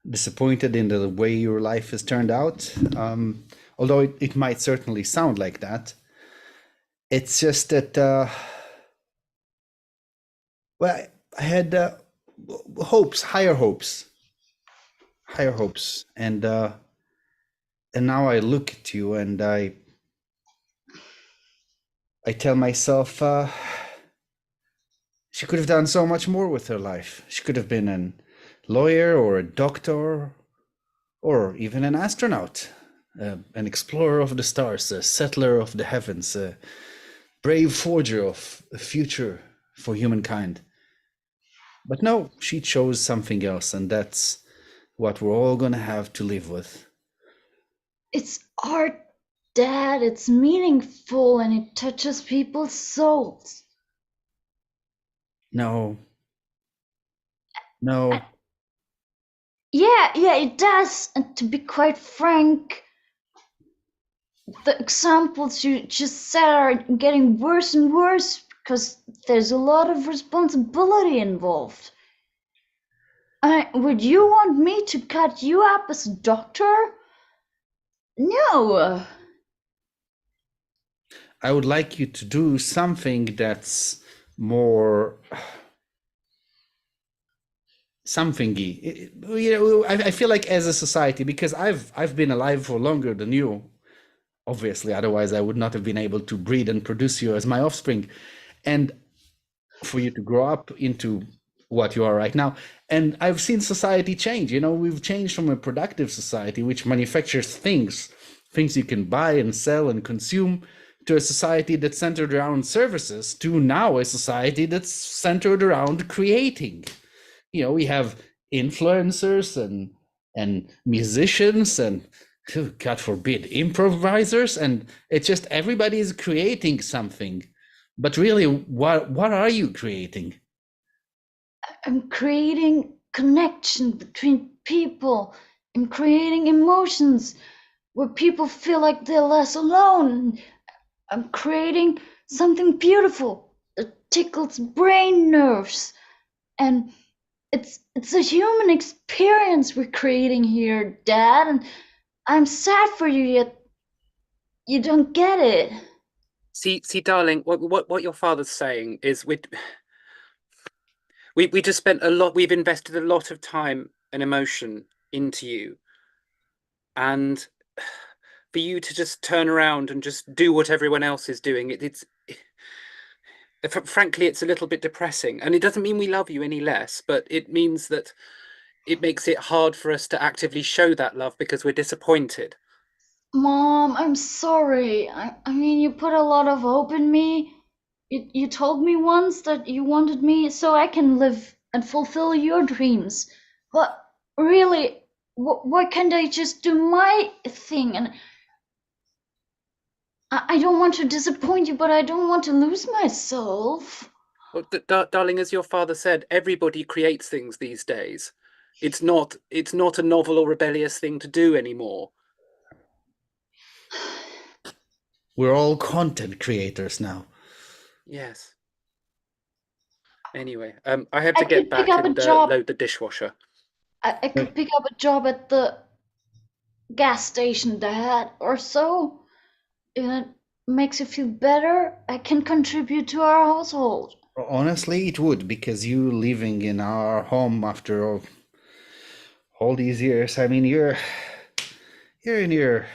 disappointed in the way your life has turned out, although it might certainly sound like that. It's just that, well, I had higher hopes, and now I look at you and I tell myself she could have done so much more with her life. She could have been a lawyer or a doctor or even an astronaut, an explorer of the stars, a settler of the heavens, a brave forger of a future for humankind. But no, she chose something else, and that's what we're all gonna have to live with.
It's art, Dad. It's meaningful and it touches people's souls.
No.
Yeah, it does. And to be quite frank, the examples you just said are getting worse and worse because there's a lot of responsibility involved. Would you want me to cut you up as a doctor? No.
I would like you to do something that's more something-y. I feel like as a society, because I've been alive for longer than you, obviously, otherwise I would not have been able to breed and produce you as my offspring, and for you to grow up into what you are right now. And I've seen society change. We've changed from a productive society which manufactures things you can buy and sell and consume, to a society that's centered around services, to now a society that's centered around creating. We have influencers and musicians and
God forbid, improvisers, and it's just everybody is creating something. But really, what are you creating?
I'm creating connection between people. I'm creating emotions where people feel like they're less alone. I'm creating something beautiful that tickles brain nerves. And it's a human experience we're creating here, Dad, and I'm sad for you, yet you don't get it.
See, darling, what your father's saying is we just spent we've invested a lot of time and emotion into you, and for you to just turn around and just do what everyone else is doing, frankly, it's a little bit depressing. And it doesn't mean we love you any less, but it means that it makes it hard for us to actively show that love because we're disappointed.
Mom, I'm sorry. I mean, you put a lot of hope in me. You told me once that you wanted me so I can live and fulfill your dreams. But really, why can't I just do my thing? And I don't want to disappoint you, but I don't want to lose myself.
Well, darling, as your father said, everybody creates things these days. It's not a novel or rebellious thing to do anymore.
We're all content creators now.
Yes. Anyway, I have to get back and load the dishwasher.
I could pick up a job at the gas station, Dad, or so. If it makes you feel better, I can contribute to our household.
Honestly, it would, because you living in our home after all these years. I mean, you're in your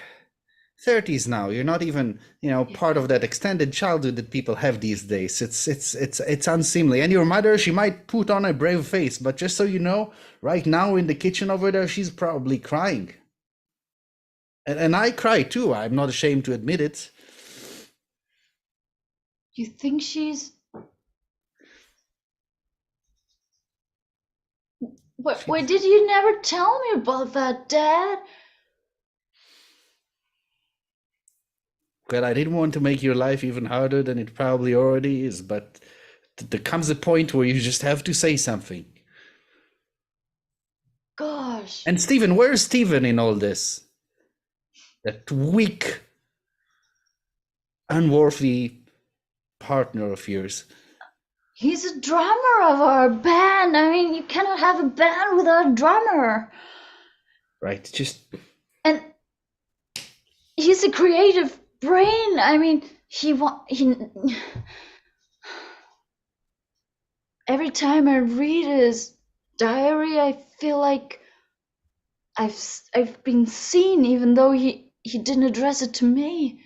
30s now. You're not even, part of that extended childhood that people have these days. It's unseemly. And your mother, she might put on a brave face, but just so you know, right now in the kitchen over there, she's probably crying. And I cry too. I'm not ashamed to admit it.
You think she's... Why did you never tell me about that, Dad?
Well, I didn't want to make your life even harder than it probably already is, but there comes a point where you just have to say something.
Gosh.
And Stephen, where's Stephen in all this? That weak, unworthy partner of yours.
He's a drummer of our band. I mean, you cannot have a band without a drummer.
Right,
And he's a creative brain. I mean, every time I read his diary, I feel like I've been seen, even though he didn't address it to me.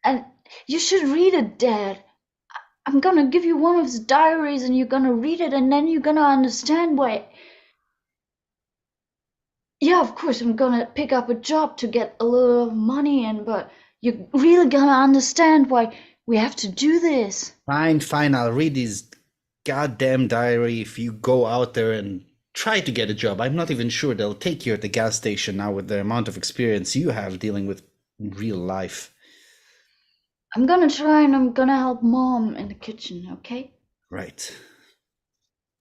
And you should read it, Dad. I'm gonna give you one of his diaries and you're gonna read it, and then you're gonna understand why. Yeah, of course, I'm gonna pick up a job to get a little money in, but you're really gonna understand why we have to do this.
Fine, I'll read his goddamn diary if you go out there and try to get a job. I'm not even sure they'll take you at the gas station now with the amount of experience you have dealing with real life.
I'm gonna try, and I'm gonna help Mom in the kitchen, okay?
Right.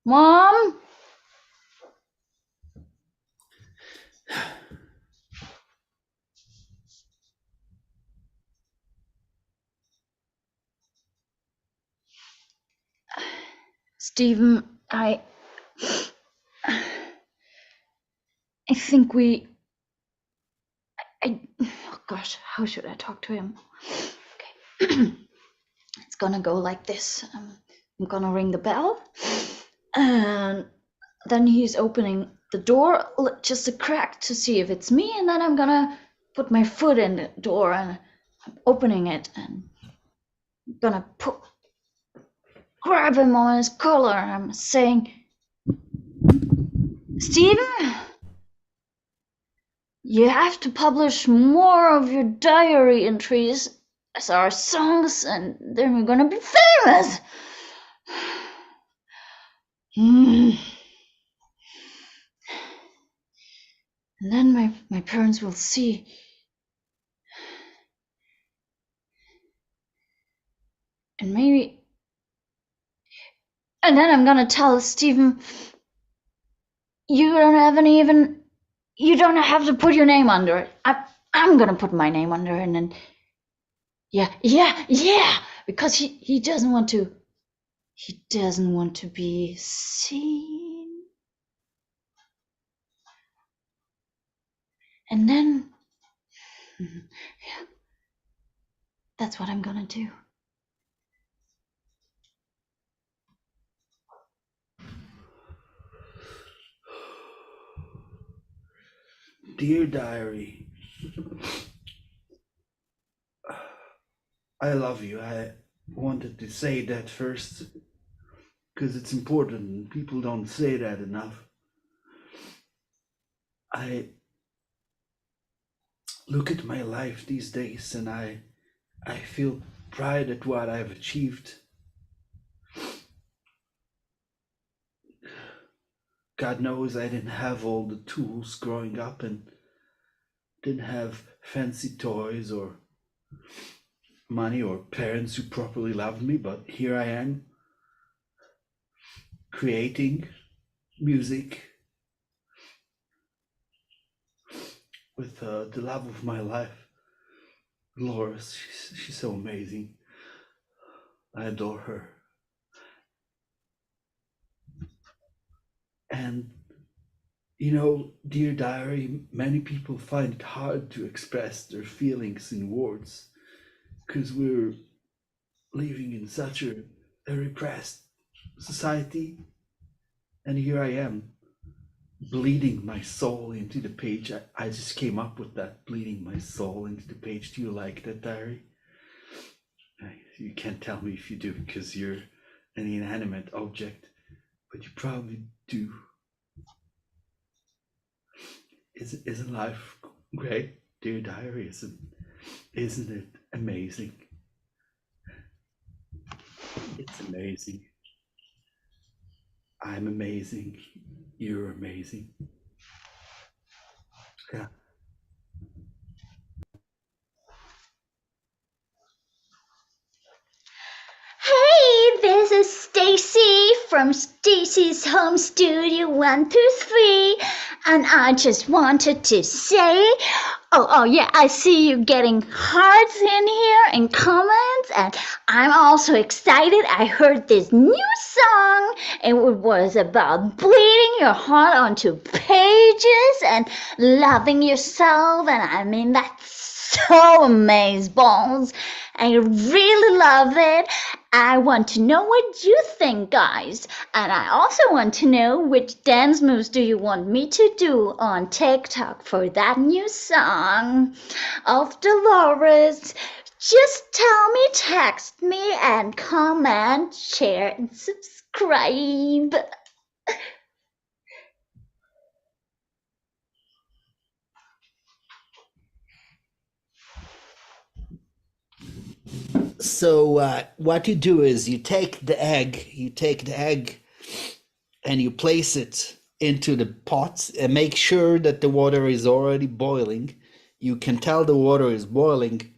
Mom? Stephen, I think oh gosh, how should I talk to him? Okay. It's gonna go like this. I'm gonna ring the bell, and then he's opening the door just a crack to see if it's me, and then I'm gonna put my foot in the door and I'm opening it, and I'm gonna grab him on his collar, and I'm saying, Stephen, you have to publish more of your diary entries as our songs, and then we're gonna be famous. And then my parents will see. And maybe, and then I'm gonna tell Stephen, you don't have to put your name under it. I'm gonna put my name under it, and then, yeah, because he doesn't want to be seen. And then, yeah, that's what I'm gonna do.
Dear diary, I love you. I wanted to say that first because it's important and people don't say that enough. I look at my life these days and I feel pride at what I've achieved. God knows I didn't have all the tools growing up and didn't have fancy toys or money or parents who properly loved me, but here I am creating music with the love of my life. Laura, she's so amazing. I adore her. And you know, dear diary, many people find it hard to express their feelings in words because we're living in such a repressed society. And here I am, bleeding my soul into the page. I just came up with that, bleeding my soul into the page. Do you like that, diary? You can't tell me if you do because you're an inanimate object, but you probably do. Isn't life great, dear diary? Isn't it amazing? It's amazing. I'm amazing. You're amazing. Yeah.
Hey, this is Stacy from Stacy's Home Studio 123, and I just wanted to say, oh yeah, I see you getting hearts in here and comments, and I'm also excited. I heard this new song, and it was about bleeding your heart onto pages and loving yourself, and I mean, that's so amazeballs. I really love it. I want to know what you think, guys. And I also want to know which dance moves do you want me to do on TikTok for that new song of Dolores. Just tell me, text me, and comment, share, and subscribe.
So what you do is you take the egg and you place it into the pot and make sure that the water is already boiling. You can tell the water is boiling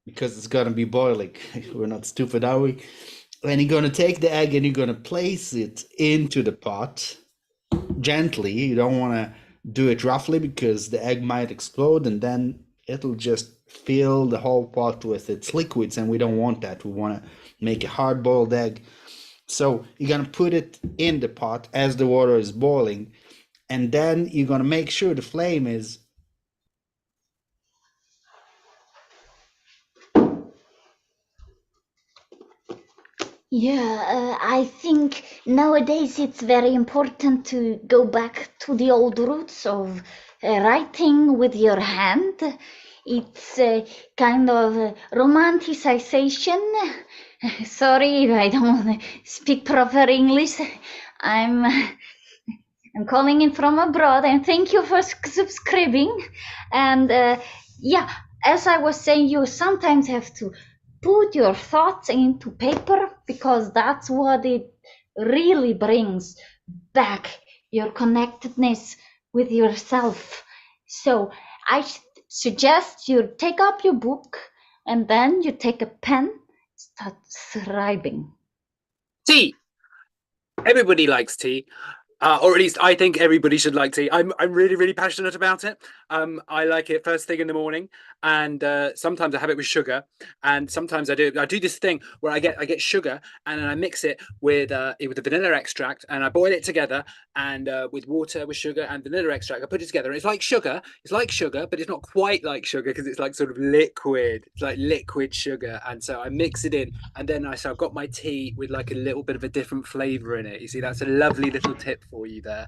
because it's going to be boiling. We're not stupid, are we? And you're going to take the egg and you're going to place it into the pot gently. You don't want to do it roughly because the egg might explode and then it'll just fill the whole pot with its liquids, and we don't want that. We want to make a hard-boiled egg. So you're going to put it in the pot as the water is boiling, and then you're going to make sure the flame is
Yeah, I think nowadays it's very important to go back to the old roots of writing with your hand. It's a kind of romanticization. Sorry if I don't speak proper English. I'm calling in from abroad, and thank you for subscribing. And yeah, as I was saying, you sometimes have to put your thoughts into paper because that's what it really brings back your connectedness with yourself. So I suggest you take up your book and then you take a pen, start scribing.
Tea. Everybody likes tea. Or at least I think everybody should like tea. I'm really, really passionate about it. I like it first thing in the morning, and sometimes I have it with sugar, and sometimes I do this thing where I get sugar and then I mix it with the vanilla extract, and I boil it together, and with water, with sugar and vanilla extract, I put it together. And it's like sugar, but it's not quite like sugar because it's like sort of liquid. It's like liquid sugar, and so I mix it in, and then I've got my tea with like a little bit of a different flavor in it. You see, that's a lovely little tip for you there.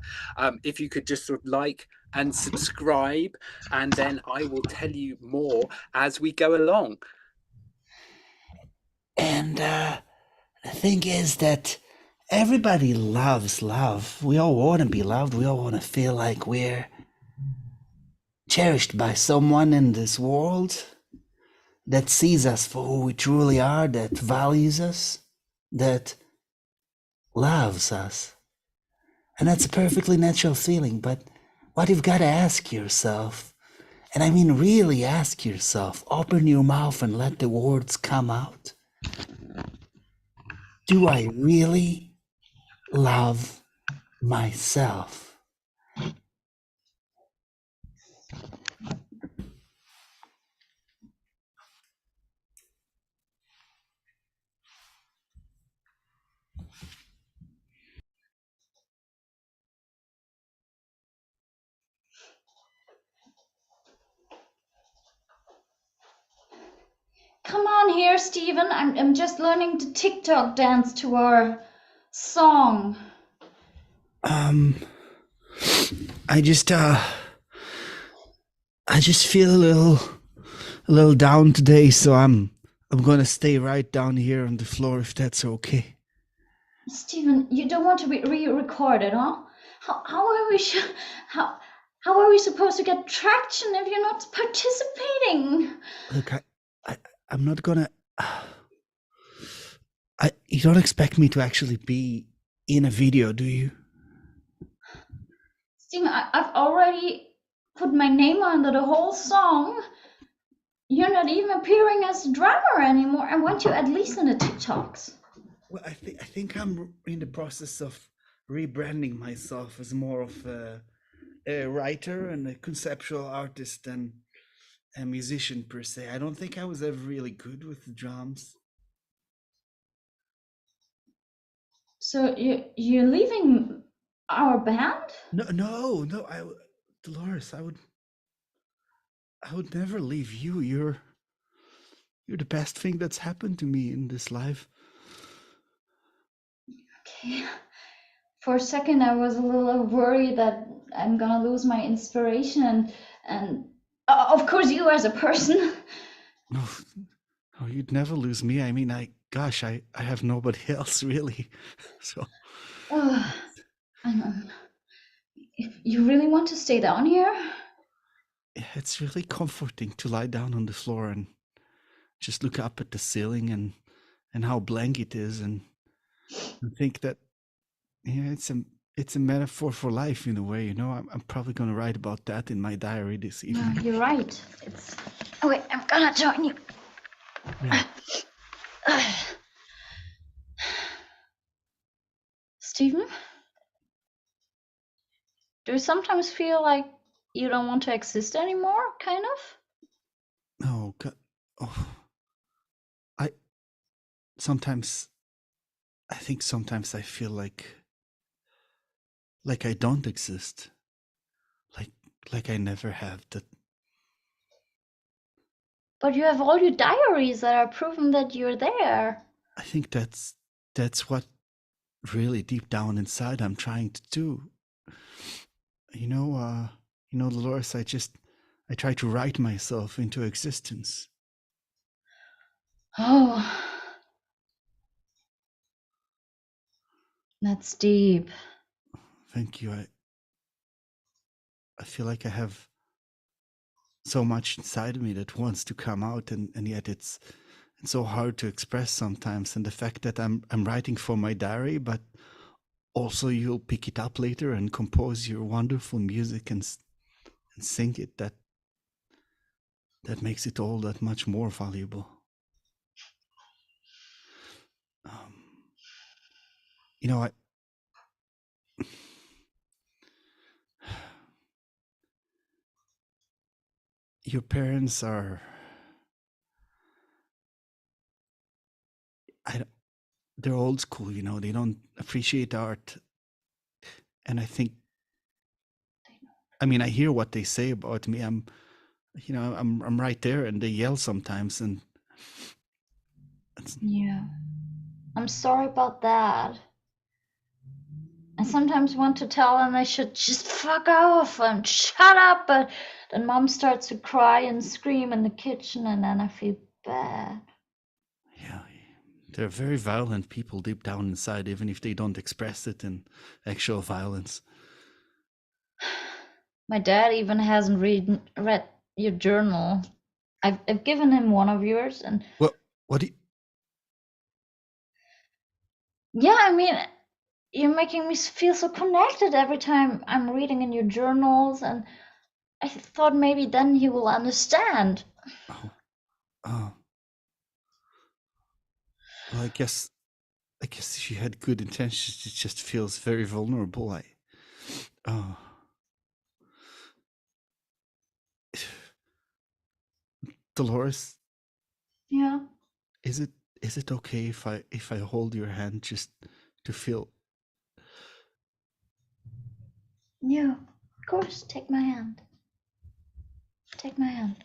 If you could just sort of like and subscribe, and then I will tell you more as we go along.
And the thing is that everybody loves love. We all want to be loved. We all want to feel like we're cherished by someone in this world that sees us for who we truly are, that values us, that loves us. And that's a perfectly natural feeling. But what you've got to ask yourself, and I mean really ask yourself, open your mouth and let the words come out. Do I really love myself?
Come on here, Stephen. I'm just learning to TikTok dance to our song.
I just feel a little down today, so I'm gonna stay right down here on the floor if that's okay.
Stephen, you don't want to be re-recorded, huh? How are we supposed to get traction if you're not participating?
Look, I'm not gonna. You don't expect me to actually be in a video, do you?
Stephen, I've already put my name under the whole song. You're not even appearing as a drummer anymore. I want you at least in the TikToks.
Well, I think I'm in the process of rebranding myself as more of a writer and a conceptual artist than a musician per se. I don't think I was ever really good with the drums.
So you're leaving our band?
No. Dolores, I would never leave you. You're the best thing that's happened to me in this life.
Okay. For a second, I was a little worried that I'm gonna lose my inspiration and of course you as a person.
No, you'd never lose me. I mean, I have nobody else really. So.
You really want to stay down here?
It's really comforting to lie down on the floor and just look up at the ceiling and how blank it is, and think that it's a metaphor for life in a way. You know, I'm probably gonna write about that in my diary this evening.
No, you're right. Oh wait, I'm gonna join you.
Yeah.
Stephen, do you sometimes feel like you don't want to exist anymore, kind of?
Oh God. Oh. I think sometimes I feel like I don't exist. Like I never have that.
But you have all your diaries that are proving that you're there.
I think that's what really deep down inside I'm trying to do. You know, Dolores, I try to write myself into existence.
Oh, that's deep.
Thank you. I feel like I have so much inside of me that wants to come out, and yet it's so hard to express sometimes. And the fact that I'm writing for my diary, but
also you'll pick it up later and compose your wonderful music and sing it. That makes it all that much more valuable. You know, your parents are, they're old school, you know, they don't appreciate art. And I think, I mean, I hear what they say about me. I'm right there, and they yell sometimes, and
Yeah. I'm sorry about that. I sometimes want to tell them they should just fuck off and shut up, but then mom starts to cry and scream in the kitchen, and then I feel bad.
yeah, they're very violent people deep down inside, even if they don't express it in actual violence.
My dad even hasn't read your journal. I've given him one of yours, and
What do you,
yeah, I mean, you're making me feel so connected every time I'm reading in your journals, and I thought maybe then he will understand.
oh, well, I guess she had good intentions. It just feels very vulnerable. Oh, Dolores,
Yeah,
is it okay if I hold your hand just to feel?
yeah, of course, take my hand. Take my hand.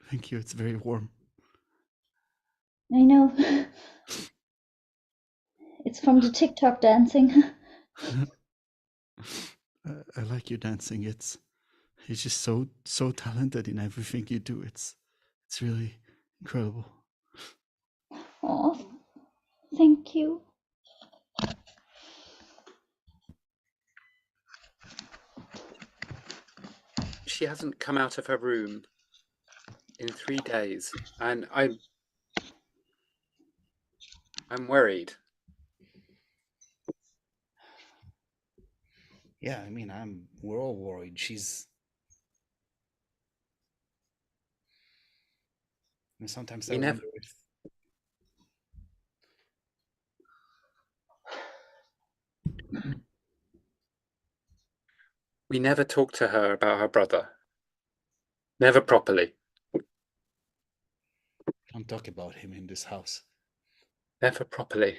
Thank you. It's very warm.
I know. It's from the TikTok dancing.
I like you dancing. It's just so talented in everything you do. It's really incredible.
Oh, thank you.
She hasn't come out of her room in 3 days, and I'm worried.
Yeah, I mean, we're all worried. And sometimes I wonder if
We never talked to her about her brother. Never properly.
don't talk about him in this house.
Never properly.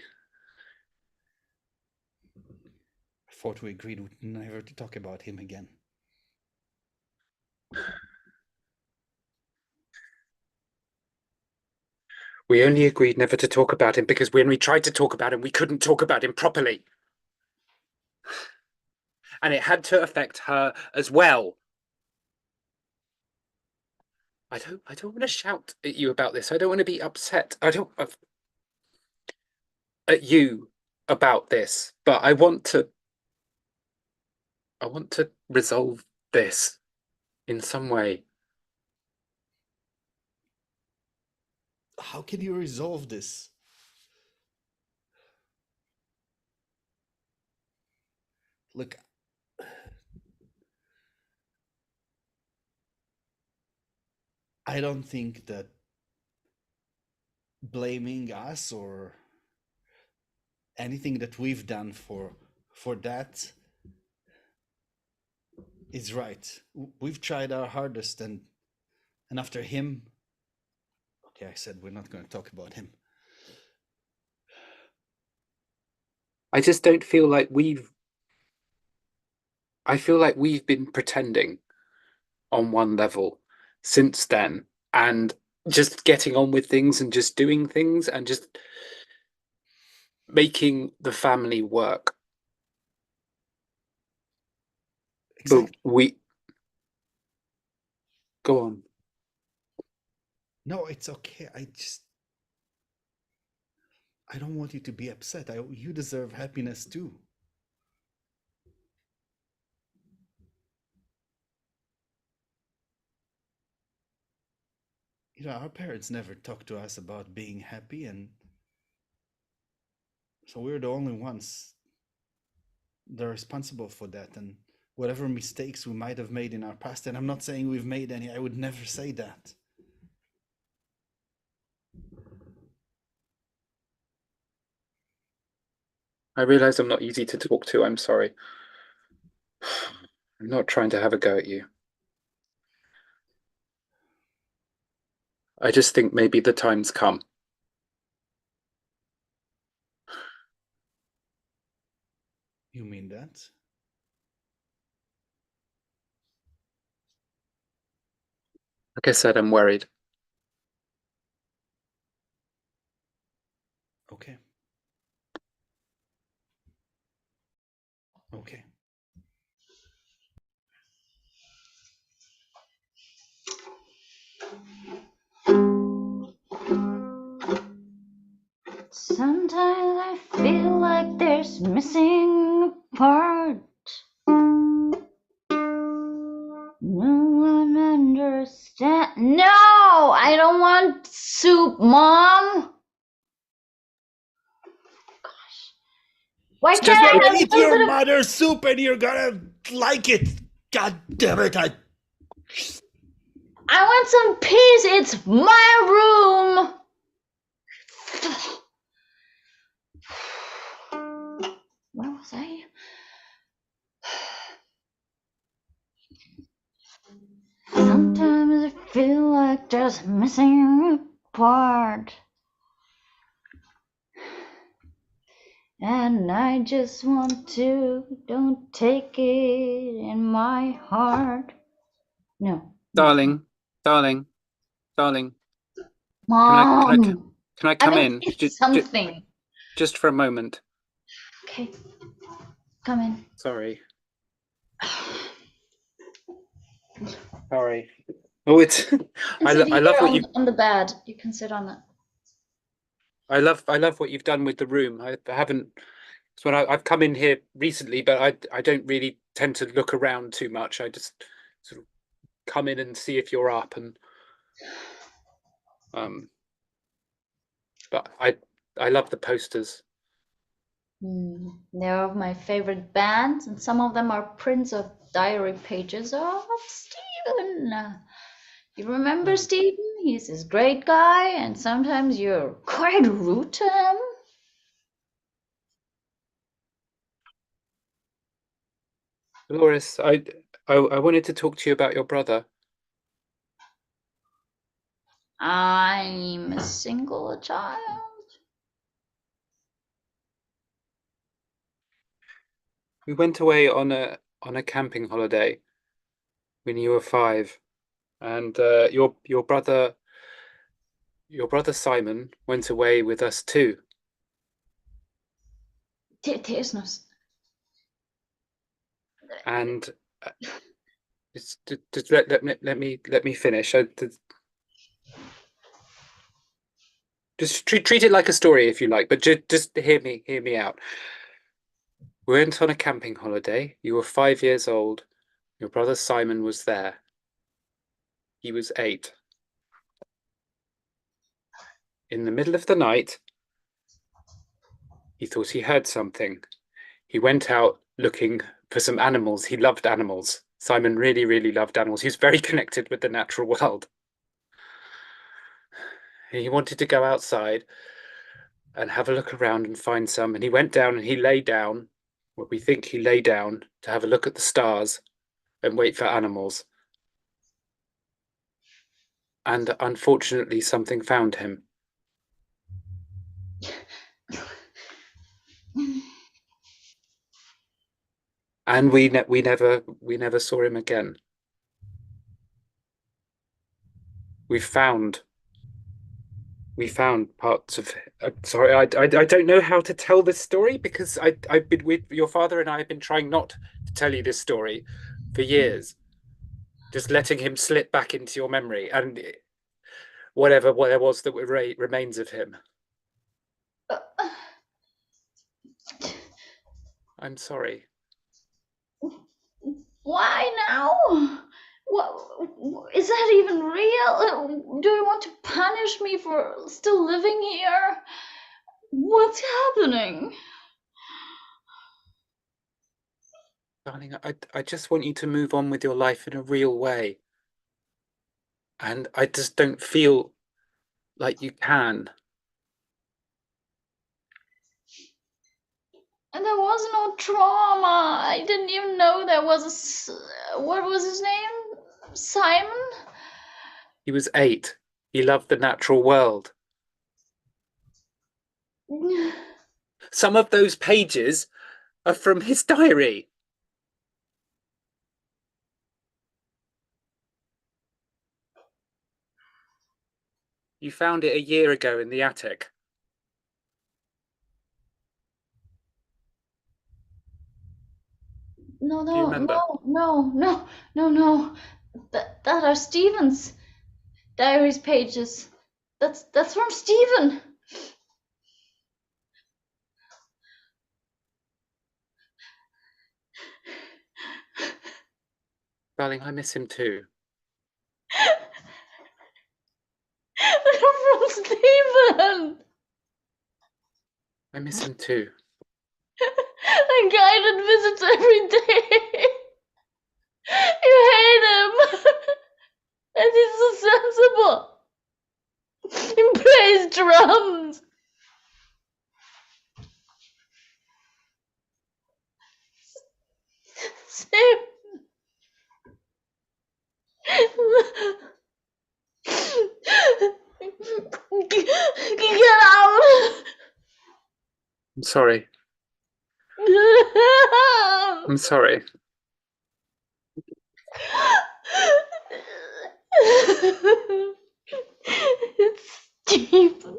I thought we agreed never to talk about him again.
We only agreed never to talk about him because when we tried to talk about him, we couldn't talk about him properly. And it had to affect her as well. I don't want to shout at you about this. I don't want to be upset. At you about this, but I want to resolve this in some way.
How can you resolve this? Look, I don't think that blaming us or anything that we've done for that is right. We've tried our hardest, and after him, okay, I said we're not going to talk about him.
I just don't feel like I feel like we've been pretending on one level since then, and just getting on with things and just doing things and just making the family work.
Exactly.
But go on.
No, it's okay. I don't want you to be upset. You deserve happiness too. our parents never talked to us about being happy, and so we're the only ones that are responsible for that. And whatever mistakes we might have made in our past, and I'm not saying we've made any, I would never say that.
I realize I'm not easy to talk to. I'm sorry. I'm not trying to have a go at you. I just think maybe the time's come.
You mean that?
Like I said, I'm worried.
Okay. Okay.
Sometimes I feel like there's missing a part. No one understand. No, I don't want soup, Mom. Gosh, why
Just
can't I have a
eat
little
your
bit of?
mother's soup and you're gonna like it. God damn it!
I want some peace. It's my room. Where was I? Sometimes I feel like there's missing a part. And I just want to, don't take it in my heart. No.
Darling, darling, darling.
Mom,
Can I
I
come
don't
in?
get something.
Just for a moment.
Okay, come in.
Sorry. Sorry. Oh, it's. I
Sit
love
here
what you.
on the bed. You can sit on it.
I love what you've done with the room. I haven't. It's when I've come in here recently, but I don't really tend to look around too much. I just sort of come in and see if you're up, and but I love the posters.
They're of my favorite bands, and some of them are prints of diary pages of Stephen. You remember Stephen? He's this great guy, and sometimes you're quite rude to him.
Dolores, I wanted to talk to you about your brother.
I'm a single child.
We went away on a camping holiday when you were 5, and your brother Simon went away with us too.
There's no.
And just let me finish. Just treat it like a story if you like, but just hear me out. We went on a camping holiday. You were 5 years old. Your brother Simon was there. He was 8. In the middle of the night, he thought he heard something. He went out looking for some animals. He loved animals. Simon really, really loved animals. He was very connected with the natural world. He wanted to go outside and have a look around and find some. And he went down and he lay down, what we think he lay down to have a look at the stars and wait for animals. And unfortunately, something found him. And we never saw him again. We found parts of. Sorry, I don't know how to tell this story because I've been with your father and I have been trying not to tell you this story for years, just letting him slip back into your memory and whatever there was that remains of him. I'm sorry.
Why now? What is that even real? Do you want to punish me for still living here? What's happening?
Darling, I just want you to move on with your life in a real way. And I just don't feel like you can.
And there was no trauma. I didn't even know there was what was his name? Simon?
He was 8. He loved the natural world. Some of those pages are from his diary. You found it a year ago in the attic.
No,
Do you remember?
no. That are Stephen's diaries pages. That's from Stephen.
Darling, I miss him too.
They're from Stephen.
I miss him too.
A guided visits every day. You hate him. And he's so sensible. He plays drums. Same. Get out.
I'm sorry. I'm sorry.
It's Stephen.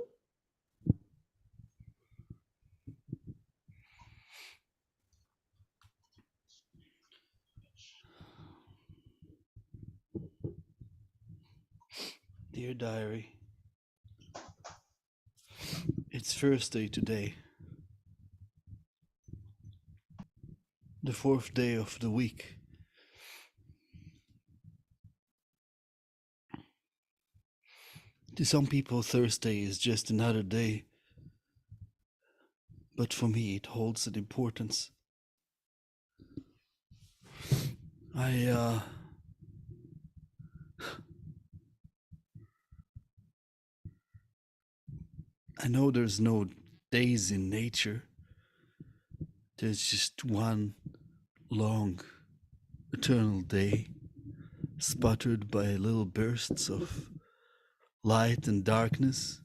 Dear diary, it's Thursday today, the 4th day of the week. To some people, Thursday is just another day, but for me, it holds an importance. I know there's no days in nature. There's just one long, eternal day, sputtered by little bursts of light and darkness.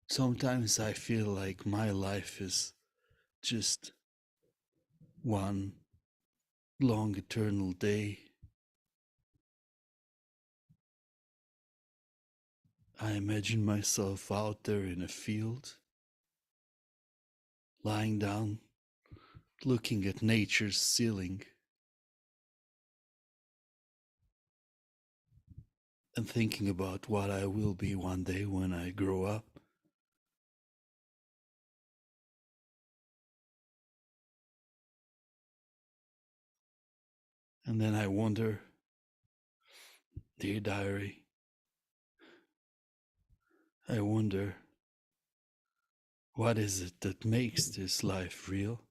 Sometimes I feel like my life is just one long, eternal day. I imagine myself out there in a field, lying down, looking at nature's ceiling, and thinking about what I will be one day when I grow up. And then I wonder, dear diary, I wonder, what is it that makes this life real?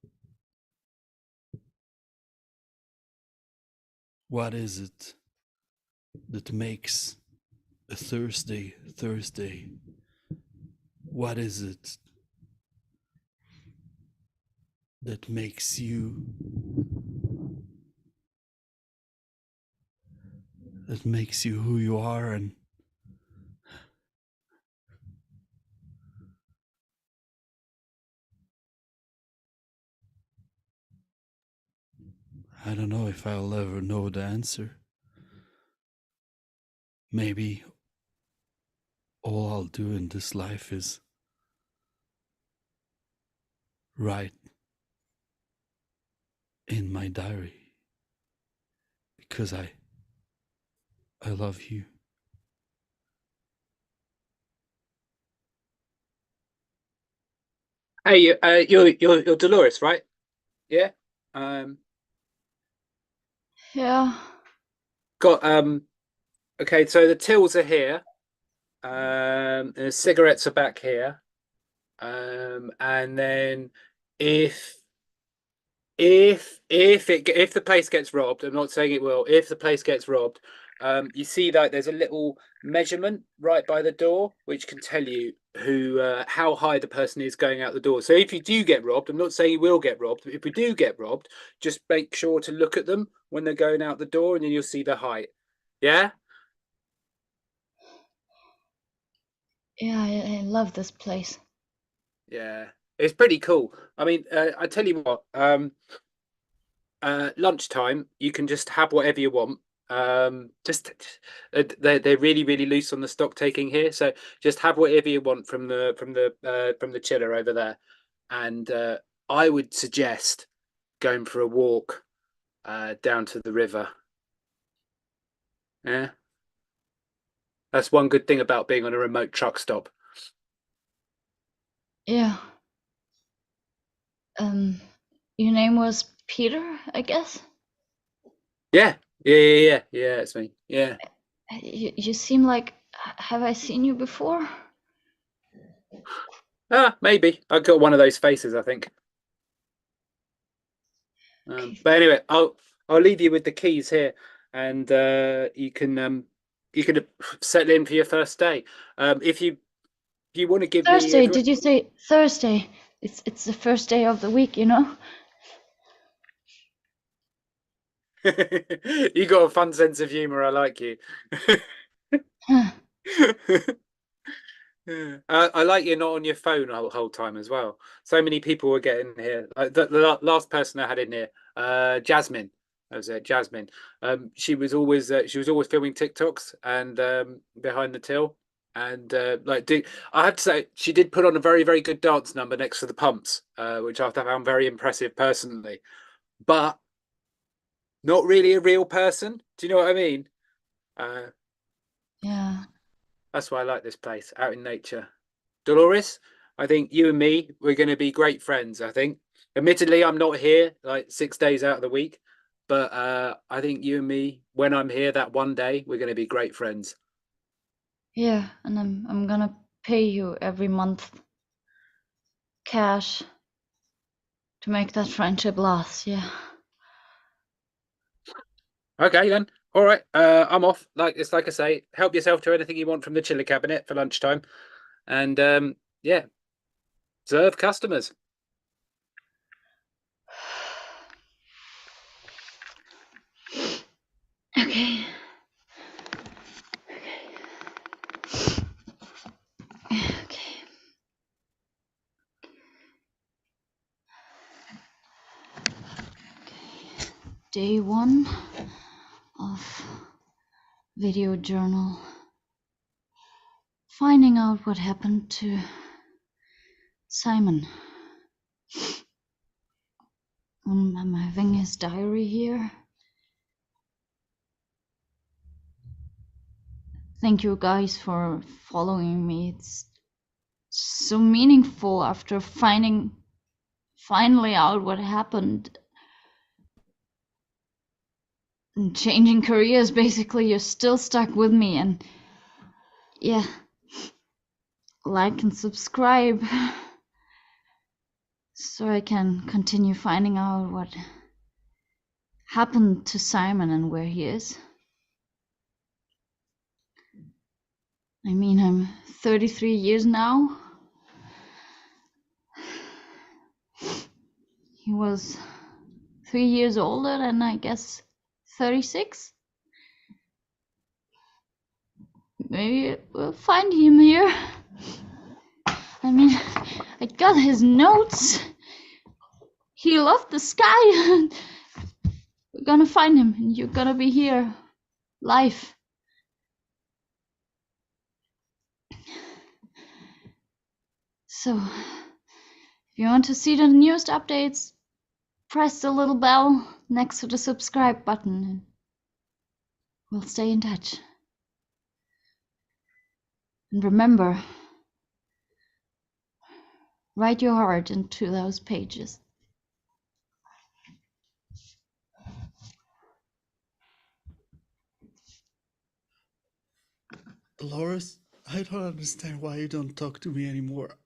What is it that makes a Thursday? What is it that makes you, who you are? And I don't know if I'll ever know the answer. Maybe all I'll do in this life is write in my diary, because I love you.
Hey, you're Dolores, right? Yeah. Um,
Yeah.
got Okay, so the tills are here. The cigarettes are back here. And then if if the place gets robbed, I'm not saying it will. If the place gets robbed, you see that there's a little measurement right by the door, which can tell you how high the person is going out the door. So if you do get robbed, I'm not saying you will get robbed, but if we do get robbed, just make sure to look at them when they're going out the door, and then you'll see the height. Yeah.
Yeah, I love this place.
Yeah, it's pretty cool. I mean, I tell you what, lunchtime you can just have whatever you want. Just they're really really loose on the stock taking here, so just have whatever you want from the chiller over there. And I would suggest going for a walk down to the river. Yeah, that's one good thing about being on a remote truck stop.
Yeah. Your name was Peter, I guess?
Yeah, yeah. It's me. Yeah.
You seem like, have I seen you before?
Maybe I got one of those faces, I think. But anyway, I'll leave you with the keys here, and you can settle in for your first day. If you want to give me
Thursday, did you say Thursday? It's the first day of the week, you know?
You got a fun sense of humor. I like you. I like you're not on your phone the whole time as well. So many people were getting here. The last person I had in here, Jasmine. That was it, Jasmine. She was always filming TikToks and behind the till. And I have to say, she did put on a very, very good dance number next to the pumps, which I found very impressive personally. But not really a real person. Do you know what I mean?
Yeah.
That's why I like this place, out in nature. Dolores, I think you and me, we're going to be great friends. I think, admittedly, I'm not here like 6 days out of the week, but I think you and me, when I'm here that one day, we're going to be great friends.
Yeah, and I'm gonna pay you every month cash to make that friendship last, yeah.
Okay, then. All right, I'm off. Like I say, help yourself to anything you want from the chiller cabinet for lunchtime, and yeah, serve customers.
Okay. Okay. Day 1 of video journal. Finding out what happened to Simon. I'm having his diary here. Thank you guys for following me. It's so meaningful after finally out what happened. And changing careers, basically, you're still stuck with me, and yeah, like and subscribe so I can continue finding out what happened to Simon and where he is. I mean, I'm 33 years now. He was 3 years older, and I guess 36. Maybe we'll find him here. I mean, I got his notes. He loved the sky. We're gonna find him, and you're gonna be here live. So, if you want to see the newest updates, press the little bell next to the subscribe button, and we'll stay in touch. And remember, Write your heart into those pages.
Dolores, I don't understand why you don't talk to me anymore.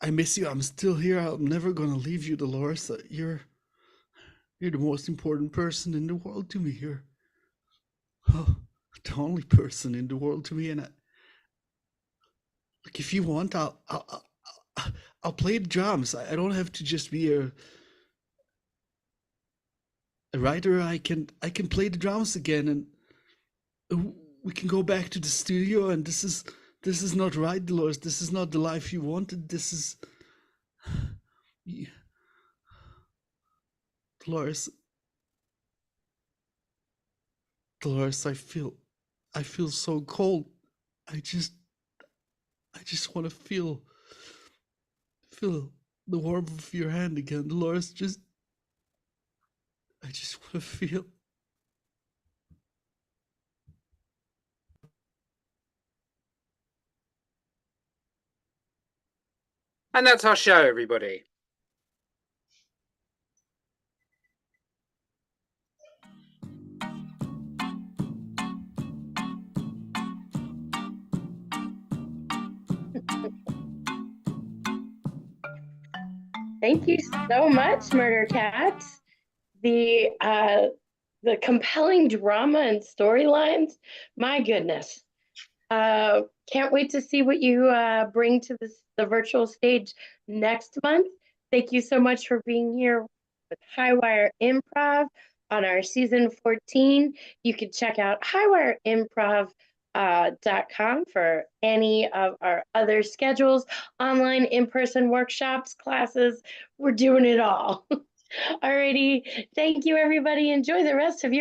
I miss you. I'm still here. I'm never gonna leave you, Dolores. You're the most important person in the world to me here. Oh, the only person in the world to me. And like, if you want, I'll play the drums. I don't have to just be a writer. I can play the drums again, and we can go back to the studio. And this is not right, Dolores. This is not the life you wanted. This is Dolores. Dolores, I feel so cold. I just want to feel the warmth of your hand again, Dolores. I just want to feel.
And that's our show, everybody.
Thank you so much, Murder Cats. The compelling drama and storylines, my goodness. Can't wait to see what you bring to the virtual stage next month. Thank you so much for being here with Highwire Improv on our season 14. You can check out highwireimprov.com for any of our other schedules, online, in-person workshops, classes. We're doing it all. Alrighty. Thank you, everybody. Enjoy the rest of your